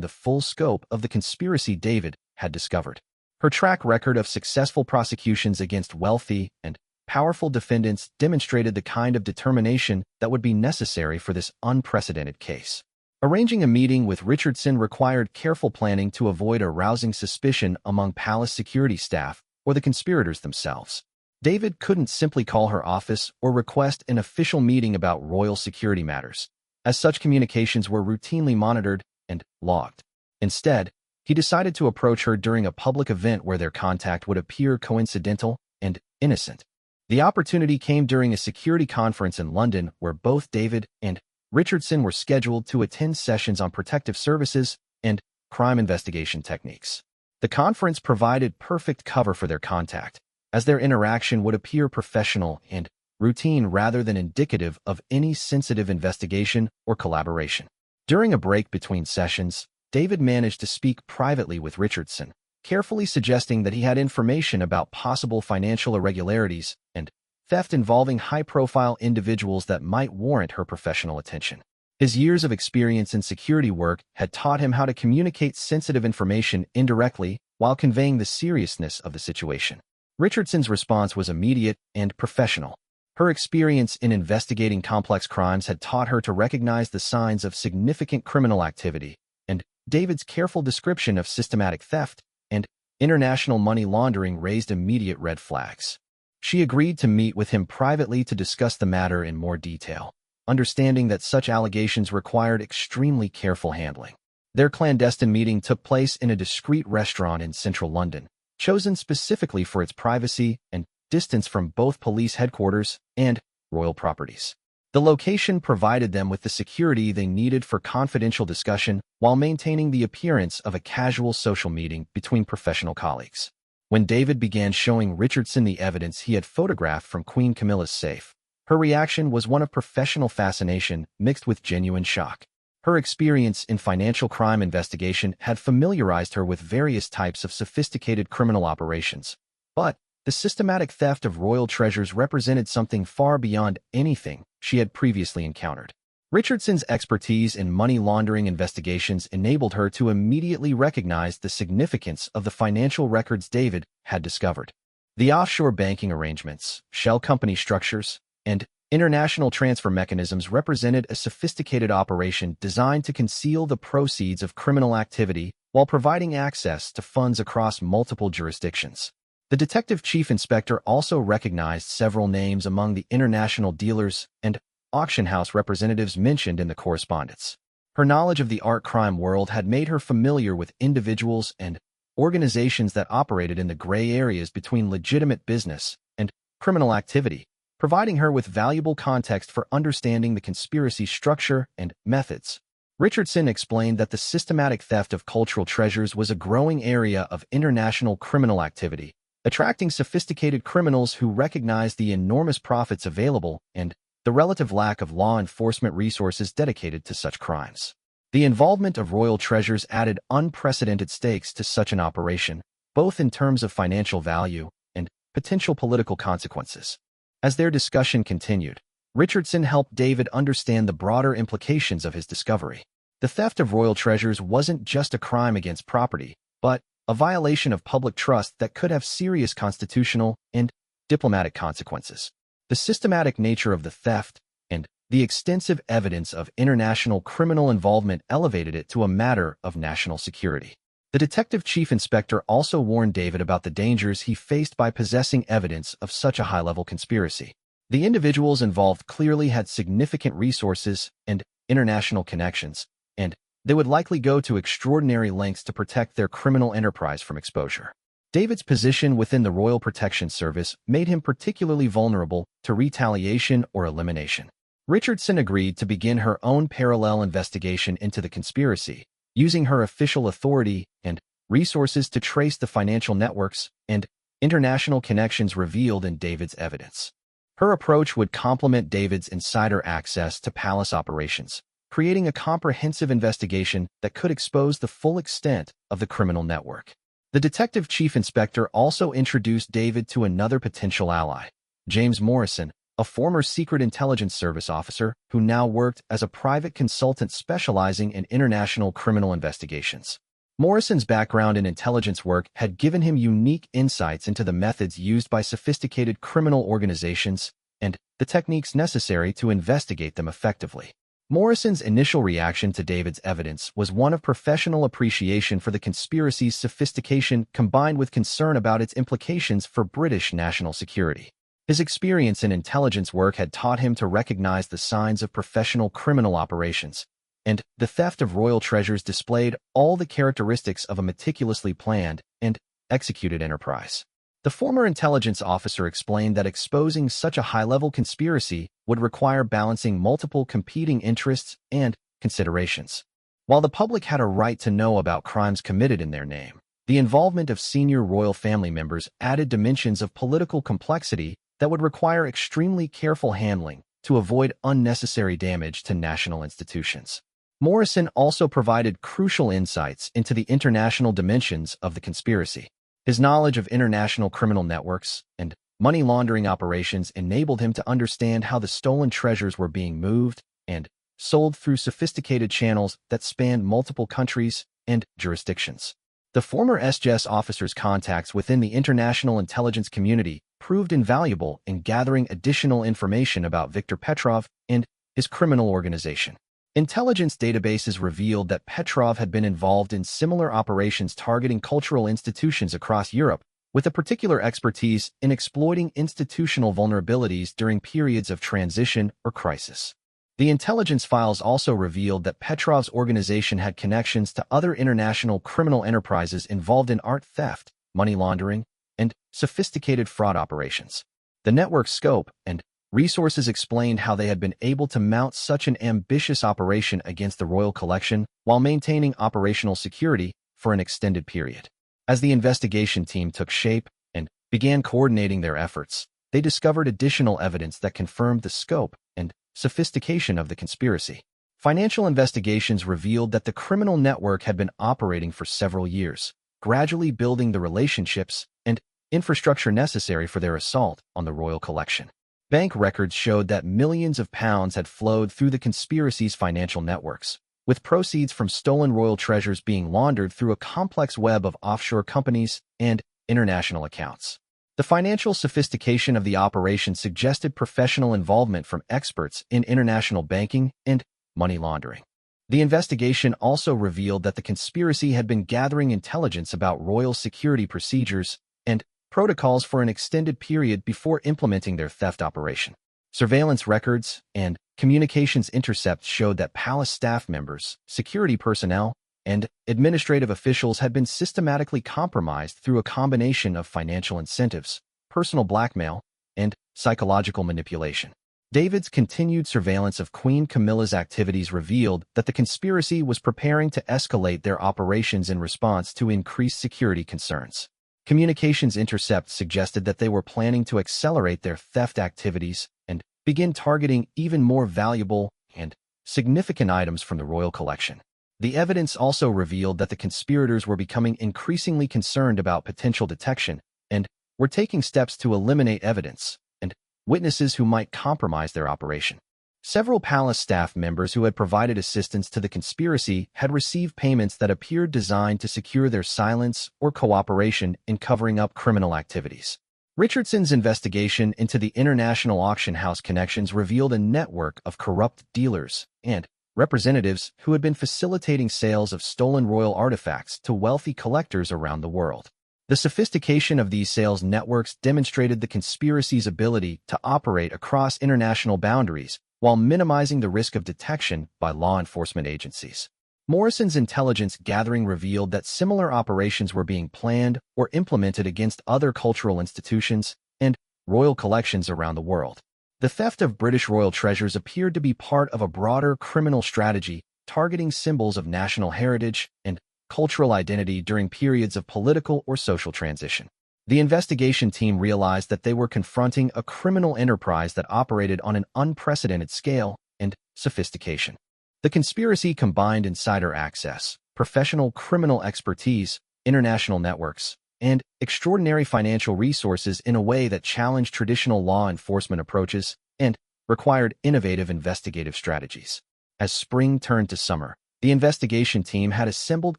the full scope of the conspiracy David had discovered. Her track record of successful prosecutions against wealthy and powerful defendants demonstrated the kind of determination that would be necessary for this unprecedented case. Arranging a meeting with Richardson required careful planning to avoid arousing suspicion among palace security staff or the conspirators themselves. David couldn't simply call her office or request an official meeting about royal security matters, as such communications were routinely monitored and logged. Instead, he decided to approach her during a public event where their contact would appear coincidental and innocent. The opportunity came during a security conference in London where both David and Richardson were scheduled to attend sessions on protective services and crime investigation techniques. The conference provided perfect cover for their contact, as their interaction would appear professional and routine rather than indicative of any sensitive investigation or collaboration. During a break between sessions, David managed to speak privately with Richardson, carefully suggesting that he had information about possible financial irregularities and theft involving high-profile individuals that might warrant her professional attention. His years of experience in security work had taught him how to communicate sensitive information indirectly while conveying the seriousness of the situation. Richardson's response was immediate and professional. Her experience in investigating complex crimes had taught her to recognize the signs of significant criminal activity, and David's careful description of systematic theft and international money laundering raised immediate red flags. She agreed to meet with him privately to discuss the matter in more detail, understanding that such allegations required extremely careful handling. Their clandestine meeting took place in a discreet restaurant in central London, chosen specifically for its privacy and distance from both police headquarters and royal properties. The location provided them with the security they needed for confidential discussion while maintaining the appearance of a casual social meeting between professional colleagues. When David began showing Richardson the evidence he had photographed from Queen Camilla's safe, her reaction was one of professional fascination mixed with genuine shock. Her experience in financial crime investigation had familiarized her with various types of sophisticated criminal operations, but the systematic theft of royal treasures represented something far beyond anything she had previously encountered. Richardson's expertise in money laundering investigations enabled her to immediately recognize the significance of the financial records David had discovered. The offshore banking arrangements, shell company structures, and international transfer mechanisms represented a sophisticated operation designed to conceal the proceeds of criminal activity while providing access to funds across multiple jurisdictions. The detective chief inspector also recognized several names among the international dealers and auction house representatives mentioned in the correspondence. Her knowledge of the art crime world had made her familiar with individuals and organizations that operated in the gray areas between legitimate business and criminal activity, providing her with valuable context for understanding the conspiracy structure and methods. Richardson explained that the systematic theft of cultural treasures was a growing area of international criminal activity, attracting sophisticated criminals who recognized the enormous profits available and the relative lack of law enforcement resources dedicated to such crimes. The involvement of royal treasures added unprecedented stakes to such an operation, both in terms of financial value and potential political consequences. As their discussion continued, Richardson helped David understand the broader implications of his discovery. The theft of royal treasures wasn't just a crime against property, but a violation of public trust that could have serious constitutional and diplomatic consequences. The systematic nature of the theft and the extensive evidence of international criminal involvement elevated it to a matter of national security. The detective chief inspector also warned David about the dangers he faced by possessing evidence of such a high-level conspiracy. The individuals involved clearly had significant resources and international connections, and they would likely go to extraordinary lengths to protect their criminal enterprise from exposure. David's position within the Royal Protection Service made him particularly vulnerable to retaliation or elimination. Richardson agreed to begin her own parallel investigation into the conspiracy, using her official authority and resources to trace the financial networks and international connections revealed in David's evidence. Her approach would complement David's insider access to palace operations, creating a comprehensive investigation that could expose the full extent of the criminal network. The detective chief inspector also introduced David to another potential ally, James Morrison, a former Secret Intelligence Service officer who now worked as a private consultant specializing in international criminal investigations. Morrison's background in intelligence work had given him unique insights into the methods used by sophisticated criminal organizations and the techniques necessary to investigate them effectively. Morrison's initial reaction to David's evidence was one of professional appreciation for the conspiracy's sophistication combined with concern about its implications for British national security. His experience in intelligence work had taught him to recognize the signs of professional criminal operations, and the theft of royal treasures displayed all the characteristics of a meticulously planned and executed enterprise. The former intelligence officer explained that exposing such a high-level conspiracy would require balancing multiple competing interests and considerations. While the public had a right to know about crimes committed in their name, the involvement of senior royal family members added dimensions of political complexity that would require extremely careful handling to avoid unnecessary damage to national institutions. Morrison also provided crucial insights into the international dimensions of the conspiracy. His knowledge of international criminal networks and money laundering operations enabled him to understand how the stolen treasures were being moved and sold through sophisticated channels that spanned multiple countries and jurisdictions. The former SGS officer's contacts within the international intelligence community proved invaluable in gathering additional information about Viktor Petrov and his criminal organization. Intelligence databases revealed that Petrov had been involved in similar operations targeting cultural institutions across Europe, with a particular expertise in exploiting institutional vulnerabilities during periods of transition or crisis. The intelligence files also revealed that Petrov's organization had connections to other international criminal enterprises involved in art theft, money laundering, and sophisticated fraud operations. The network's scope and resources explained how they had been able to mount such an ambitious operation against the royal collection while maintaining operational security for an extended period. As the investigation team took shape and began coordinating their efforts, they discovered additional evidence that confirmed the scope and sophistication of the conspiracy. Financial investigations revealed that the criminal network had been operating for several years, gradually building the relationships and infrastructure necessary for their assault on the royal collection. Bank records showed that millions of pounds had flowed through the conspiracy's financial networks, with proceeds from stolen royal treasures being laundered through a complex web of offshore companies and international accounts. The financial sophistication of the operation suggested professional involvement from experts in international banking and money laundering. The investigation also revealed that the conspiracy had been gathering intelligence about royal security procedures and protocols for an extended period before implementing their theft operation. Surveillance records and communications intercepts showed that palace staff members, security personnel, and administrative officials had been systematically compromised through a combination of financial incentives, personal blackmail, and psychological manipulation. David's continued surveillance of Queen Camilla's activities revealed that the conspiracy was preparing to escalate their operations in response to increased security concerns. Communications intercepts suggested that they were planning to accelerate their theft activities and begin targeting even more valuable and significant items from the royal collection. The evidence also revealed that the conspirators were becoming increasingly concerned about potential detection and were taking steps to eliminate evidence and witnesses who might compromise their operation. Several palace staff members who had provided assistance to the conspiracy had received payments that appeared designed to secure their silence or cooperation in covering up criminal activities. Richardson's investigation into the international auction house connections revealed a network of corrupt dealers and representatives who had been facilitating sales of stolen royal artifacts to wealthy collectors around the world. The sophistication of these sales networks demonstrated the conspiracy's ability to operate across international boundaries while minimizing the risk of detection by law enforcement agencies. Morrison's intelligence gathering revealed that similar operations were being planned or implemented against other cultural institutions and royal collections around the world. The theft of British royal treasures appeared to be part of a broader criminal strategy targeting symbols of national heritage and cultural identity during periods of political or social transition. The investigation team realized that they were confronting a criminal enterprise that operated on an unprecedented scale and sophistication. The conspiracy combined insider access, professional criminal expertise, international networks, and extraordinary financial resources in a way that challenged traditional law enforcement approaches and required innovative investigative strategies. As spring turned to summer, the investigation team had assembled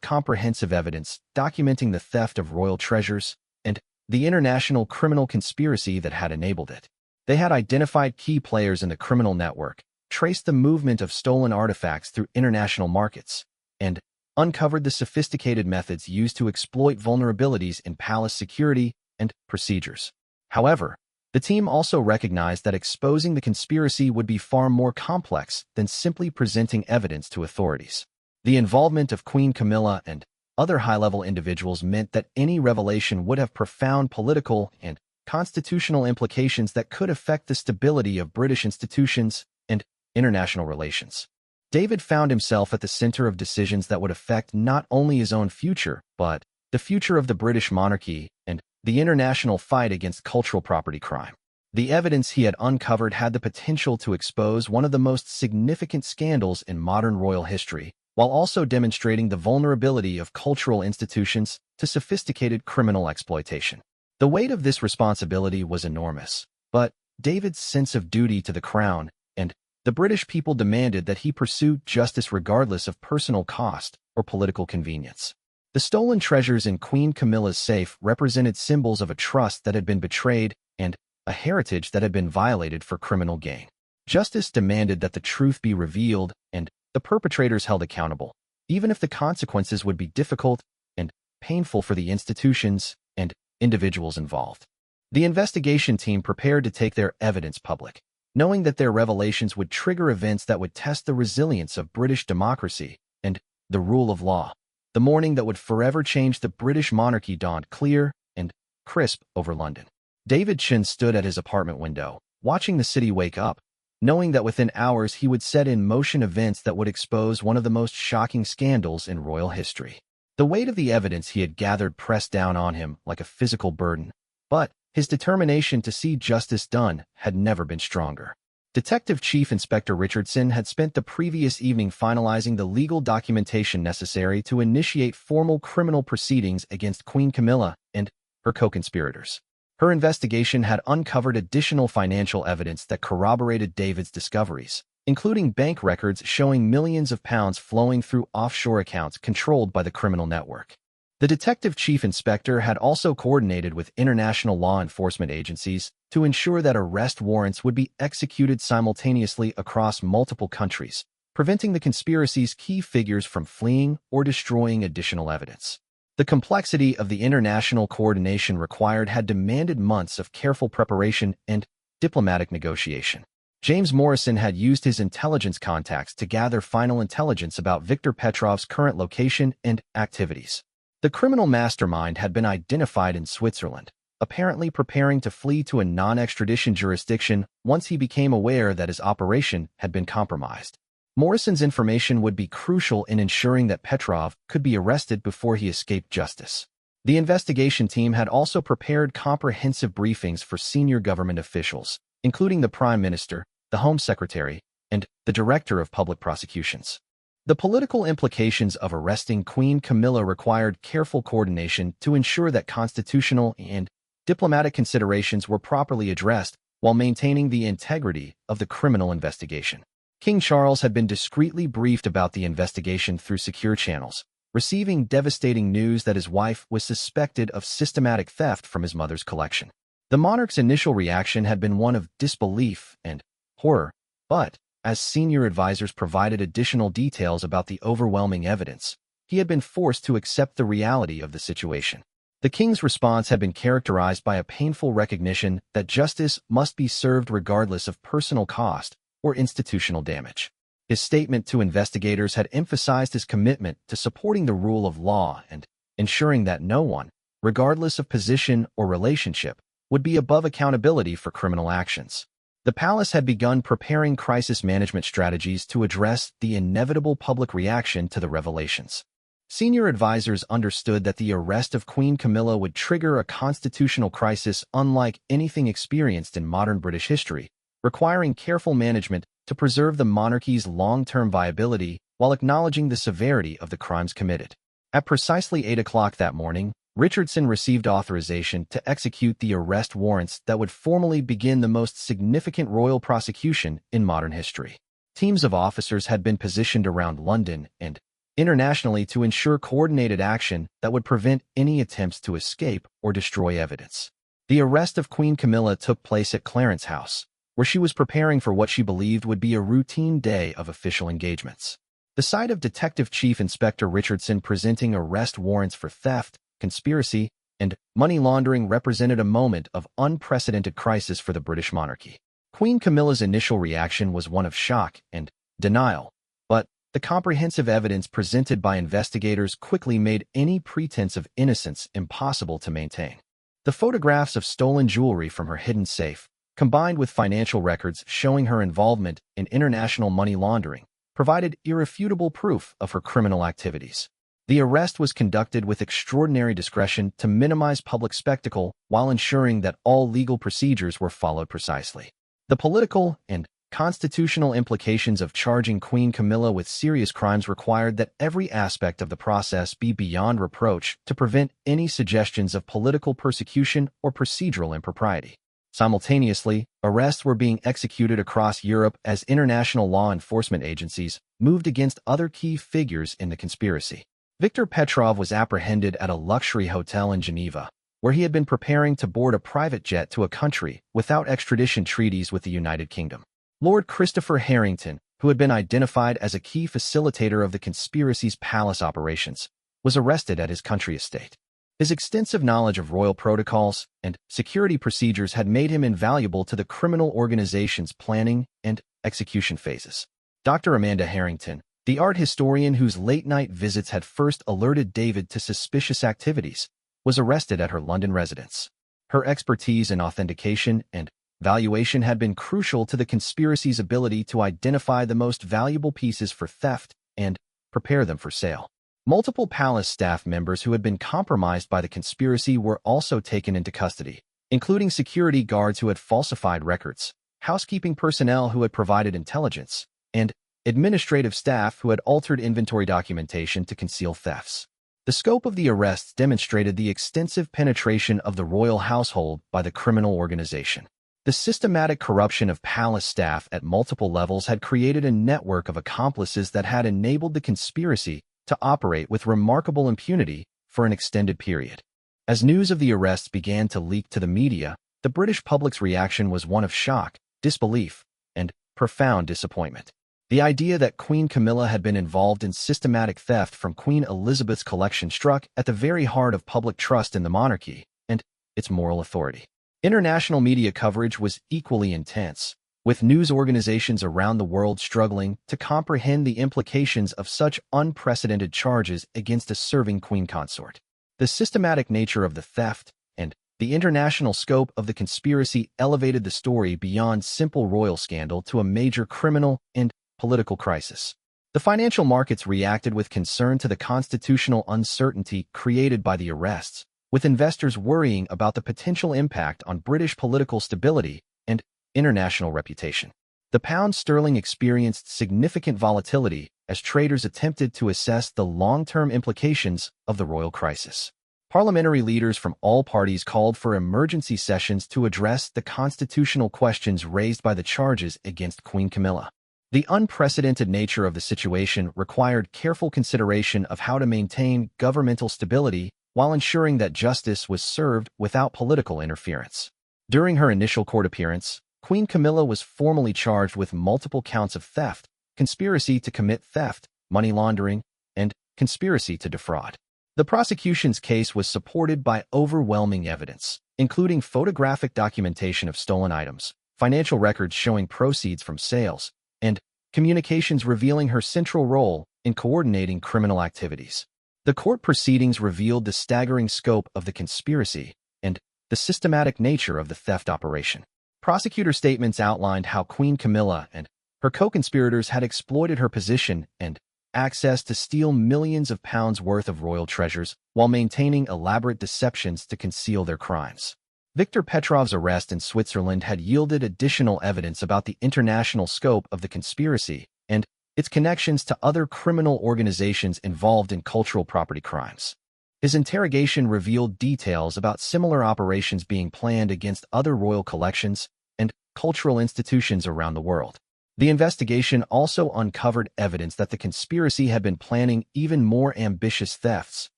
comprehensive evidence documenting the theft of royal treasures and the international criminal conspiracy that had enabled it. They had identified key players in the criminal network, traced the movement of stolen artifacts through international markets, and uncovered the sophisticated methods used to exploit vulnerabilities in palace security and procedures. However, the team also recognized that exposing the conspiracy would be far more complex than simply presenting evidence to authorities. The involvement of Queen Camilla and other high-level individuals meant that any revelation would have profound political and constitutional implications that could affect the stability of British institutions and international relations. David found himself at the center of decisions that would affect not only his own future, but the future of the British monarchy and the international fight against cultural property crime. The evidence he had uncovered had the potential to expose one of the most significant scandals in modern royal history, while also demonstrating the vulnerability of cultural institutions to sophisticated criminal exploitation. The weight of this responsibility was enormous, but David's sense of duty to the crown and the British people demanded that he pursue justice regardless of personal cost or political convenience. The stolen treasures in Queen Camilla's safe represented symbols of a trust that had been betrayed and a heritage that had been violated for criminal gain. Justice demanded that the truth be revealed and the perpetrators held accountable, even if the consequences would be difficult and painful for the institutions and individuals involved. The investigation team prepared to take their evidence public, knowing that their revelations would trigger events that would test the resilience of British democracy and the rule of law. The morning that would forever change the British monarchy dawned clear and crisp over London. David Chin stood at his apartment window, watching the city wake up, knowing that within hours he would set in motion events that would expose one of the most shocking scandals in royal history. The weight of the evidence he had gathered pressed down on him like a physical burden, but his determination to see justice done had never been stronger. Detective Chief Inspector Richardson had spent the previous evening finalizing the legal documentation necessary to initiate formal criminal proceedings against Queen Camilla and her co-conspirators. Her investigation had uncovered additional financial evidence that corroborated David's discoveries, including bank records showing millions of pounds flowing through offshore accounts controlled by the criminal network. The Detective Chief Inspector had also coordinated with international law enforcement agencies to ensure that arrest warrants would be executed simultaneously across multiple countries, preventing the conspiracy's key figures from fleeing or destroying additional evidence. The complexity of the international coordination required had demanded months of careful preparation and diplomatic negotiation. James Morrison had used his intelligence contacts to gather final intelligence about Viktor Petrov's current location and activities. The criminal mastermind had been identified in Switzerland, apparently preparing to flee to a non-extradition jurisdiction once he became aware that his operation had been compromised. Morrison's information would be crucial in ensuring that Petrov could be arrested before he escaped justice. The investigation team had also prepared comprehensive briefings for senior government officials, including the Prime Minister, the Home Secretary, and the Director of Public Prosecutions. The political implications of arresting Queen Camilla required careful coordination to ensure that constitutional and diplomatic considerations were properly addressed while maintaining the integrity of the criminal investigation. King Charles had been discreetly briefed about the investigation through secure channels, receiving devastating news that his wife was suspected of systematic theft from his mother's collection. The monarch's initial reaction had been one of disbelief and horror, but as senior advisors provided additional details about the overwhelming evidence, he had been forced to accept the reality of the situation. The king's response had been characterized by a painful recognition that justice must be served regardless of personal cost or institutional damage. His statement to investigators had emphasized his commitment to supporting the rule of law and ensuring that no one, regardless of position or relationship, would be above accountability for criminal actions. The palace had begun preparing crisis management strategies to address the inevitable public reaction to the revelations. Senior advisors understood that the arrest of Queen Camilla would trigger a constitutional crisis unlike anything experienced in modern British history, requiring careful management to preserve the monarchy's long-term viability while acknowledging the severity of the crimes committed. At precisely 8 o'clock that morning, Richardson received authorization to execute the arrest warrants that would formally begin the most significant royal prosecution in modern history. Teams of officers had been positioned around London and internationally to ensure coordinated action that would prevent any attempts to escape or destroy evidence. The arrest of Queen Camilla took place at Clarence House, where she was preparing for what she believed would be a routine day of official engagements. The sight of Detective Chief Inspector Richardson presenting arrest warrants for theft, conspiracy, and money laundering represented a moment of unprecedented crisis for the British monarchy. Queen Camilla's initial reaction was one of shock and denial, but the comprehensive evidence presented by investigators quickly made any pretense of innocence impossible to maintain. The photographs of stolen jewelry from her hidden safe, combined with financial records showing her involvement in international money laundering, provided irrefutable proof of her criminal activities. The arrest was conducted with extraordinary discretion to minimize public spectacle while ensuring that all legal procedures were followed precisely. The political and constitutional implications of charging Queen Camilla with serious crimes required that every aspect of the process be beyond reproach to prevent any suggestions of political persecution or procedural impropriety. Simultaneously, arrests were being executed across Europe as international law enforcement agencies moved against other key figures in the conspiracy. Viktor Petrov was apprehended at a luxury hotel in Geneva, where he had been preparing to board a private jet to a country without extradition treaties with the United Kingdom. Lord Christopher Harrington, who had been identified as a key facilitator of the conspiracy's palace operations, was arrested at his country estate. His extensive knowledge of royal protocols and security procedures had made him invaluable to the criminal organization's planning and execution phases. Dr. Amanda Harrington, the art historian whose late-night visits had first alerted David to suspicious activities, was arrested at her London residence. Her expertise in authentication and valuation had been crucial to the conspiracy's ability to identify the most valuable pieces for theft and prepare them for sale. Multiple palace staff members who had been compromised by the conspiracy were also taken into custody, including security guards who had falsified records, housekeeping personnel who had provided intelligence, and administrative staff who had altered inventory documentation to conceal thefts. The scope of the arrests demonstrated the extensive penetration of the royal household by the criminal organization. The systematic corruption of palace staff at multiple levels had created a network of accomplices that had enabled the conspiracy to operate with remarkable impunity for an extended period. As news of the arrests began to leak to the media, the British public's reaction was one of shock, disbelief, and profound disappointment. The idea that Queen Camilla had been involved in systematic theft from Queen Elizabeth's collection struck at the very heart of public trust in the monarchy and its moral authority. International media coverage was equally intense, with news organizations around the world struggling to comprehend the implications of such unprecedented charges against a serving queen consort. The systematic nature of the theft and the international scope of the conspiracy elevated the story beyond simple royal scandal to a major criminal and political crisis. The financial markets reacted with concern to the constitutional uncertainty created by the arrests, with investors worrying about the potential impact on British political stability and international reputation. The pound sterling experienced significant volatility as traders attempted to assess the long-term implications of the royal crisis. Parliamentary leaders from all parties called for emergency sessions to address the constitutional questions raised by the charges against Queen Camilla. The unprecedented nature of the situation required careful consideration of how to maintain governmental stability while ensuring that justice was served without political interference. During her initial court appearance, Queen Camilla was formally charged with multiple counts of theft, conspiracy to commit theft, money laundering, and conspiracy to defraud. The prosecution's case was supported by overwhelming evidence, including photographic documentation of stolen items, financial records showing proceeds from sales, and communications revealing her central role in coordinating criminal activities. The court proceedings revealed the staggering scope of the conspiracy and the systematic nature of the theft operation. Prosecutor statements outlined how Queen Camilla and her co-conspirators had exploited her position and access to steal millions of pounds worth of royal treasures while maintaining elaborate deceptions to conceal their crimes. Viktor Petrov's arrest in Switzerland had yielded additional evidence about the international scope of the conspiracy and its connections to other criminal organizations involved in cultural property crimes. His interrogation revealed details about similar operations being planned against other royal collections and cultural institutions around the world. The investigation also uncovered evidence that the conspiracy had been planning even more ambitious thefts,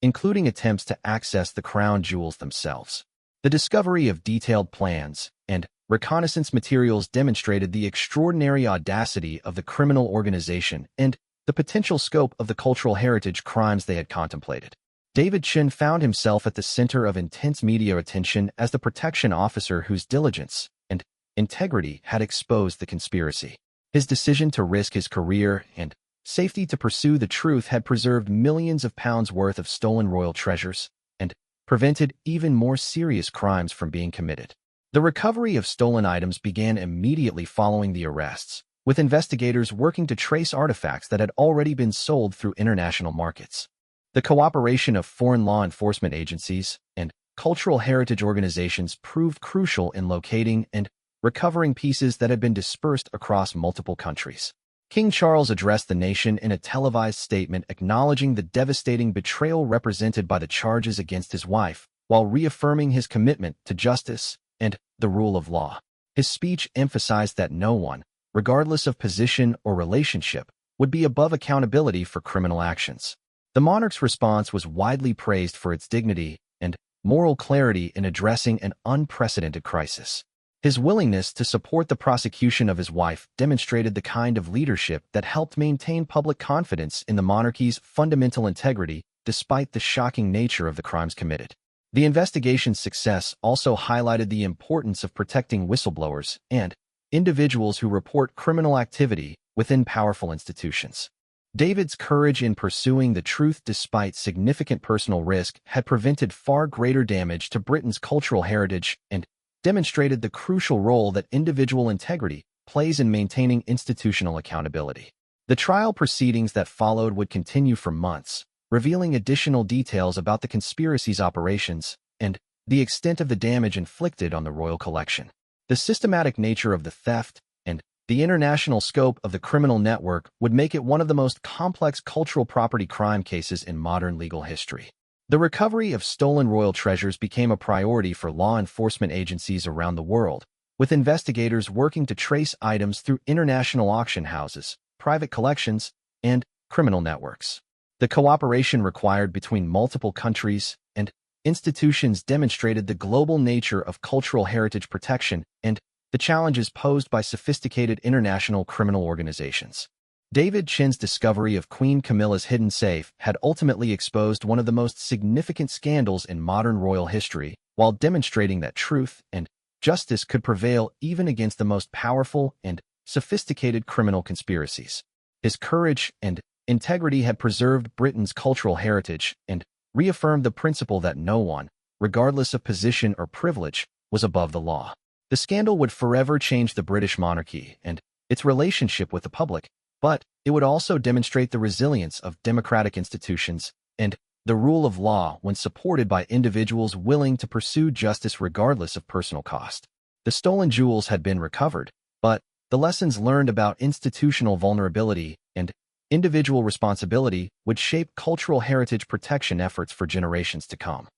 including attempts to access the crown jewels themselves. The discovery of detailed plans and reconnaissance materials demonstrated the extraordinary audacity of the criminal organization and the potential scope of the cultural heritage crimes they had contemplated. David Chen found himself at the center of intense media attention as the protection officer whose diligence and integrity had exposed the conspiracy. His decision to risk his career and safety to pursue the truth had preserved millions of pounds worth of stolen royal treasures and prevented even more serious crimes from being committed. The recovery of stolen items began immediately following the arrests, with investigators working to trace artifacts that had already been sold through international markets. The cooperation of foreign law enforcement agencies and cultural heritage organizations proved crucial in locating and recovering pieces that had been dispersed across multiple countries. King Charles addressed the nation in a televised statement acknowledging the devastating betrayal represented by the charges against his wife, while reaffirming his commitment to justice and the rule of law. His speech emphasized that no one, regardless of position or relationship, would be above accountability for criminal actions. The monarch's response was widely praised for its dignity and moral clarity in addressing an unprecedented crisis. His willingness to support the prosecution of his wife demonstrated the kind of leadership that helped maintain public confidence in the monarchy's fundamental integrity despite the shocking nature of the crimes committed. The investigation's success also highlighted the importance of protecting whistleblowers and individuals who report criminal activity within powerful institutions. David's courage in pursuing the truth despite significant personal risk had prevented far greater damage to Britain's cultural heritage and demonstrated the crucial role that individual integrity plays in maintaining institutional accountability. The trial proceedings that followed would continue for months, revealing additional details about the conspiracy's operations and the extent of the damage inflicted on the royal collection. The systematic nature of the theft and the international scope of the criminal network would make it one of the most complex cultural property crime cases in modern legal history. The recovery of stolen royal treasures became a priority for law enforcement agencies around the world, with investigators working to trace items through international auction houses, private collections, and criminal networks. The cooperation required between multiple countries and institutions demonstrated the global nature of cultural heritage protection and the challenges posed by sophisticated international criminal organizations. David Chen's discovery of Queen Camilla's hidden safe had ultimately exposed one of the most significant scandals in modern royal history, while demonstrating that truth and justice could prevail even against the most powerful and sophisticated criminal conspiracies. His courage and integrity had preserved Britain's cultural heritage and reaffirmed the principle that no one, regardless of position or privilege, was above the law. The scandal would forever change the British monarchy and its relationship with the public, but it would also demonstrate the resilience of democratic institutions and the rule of law when supported by individuals willing to pursue justice regardless of personal cost. The stolen jewels had been recovered, but the lessons learned about institutional vulnerability and individual responsibility would shape cultural heritage protection efforts for generations to come.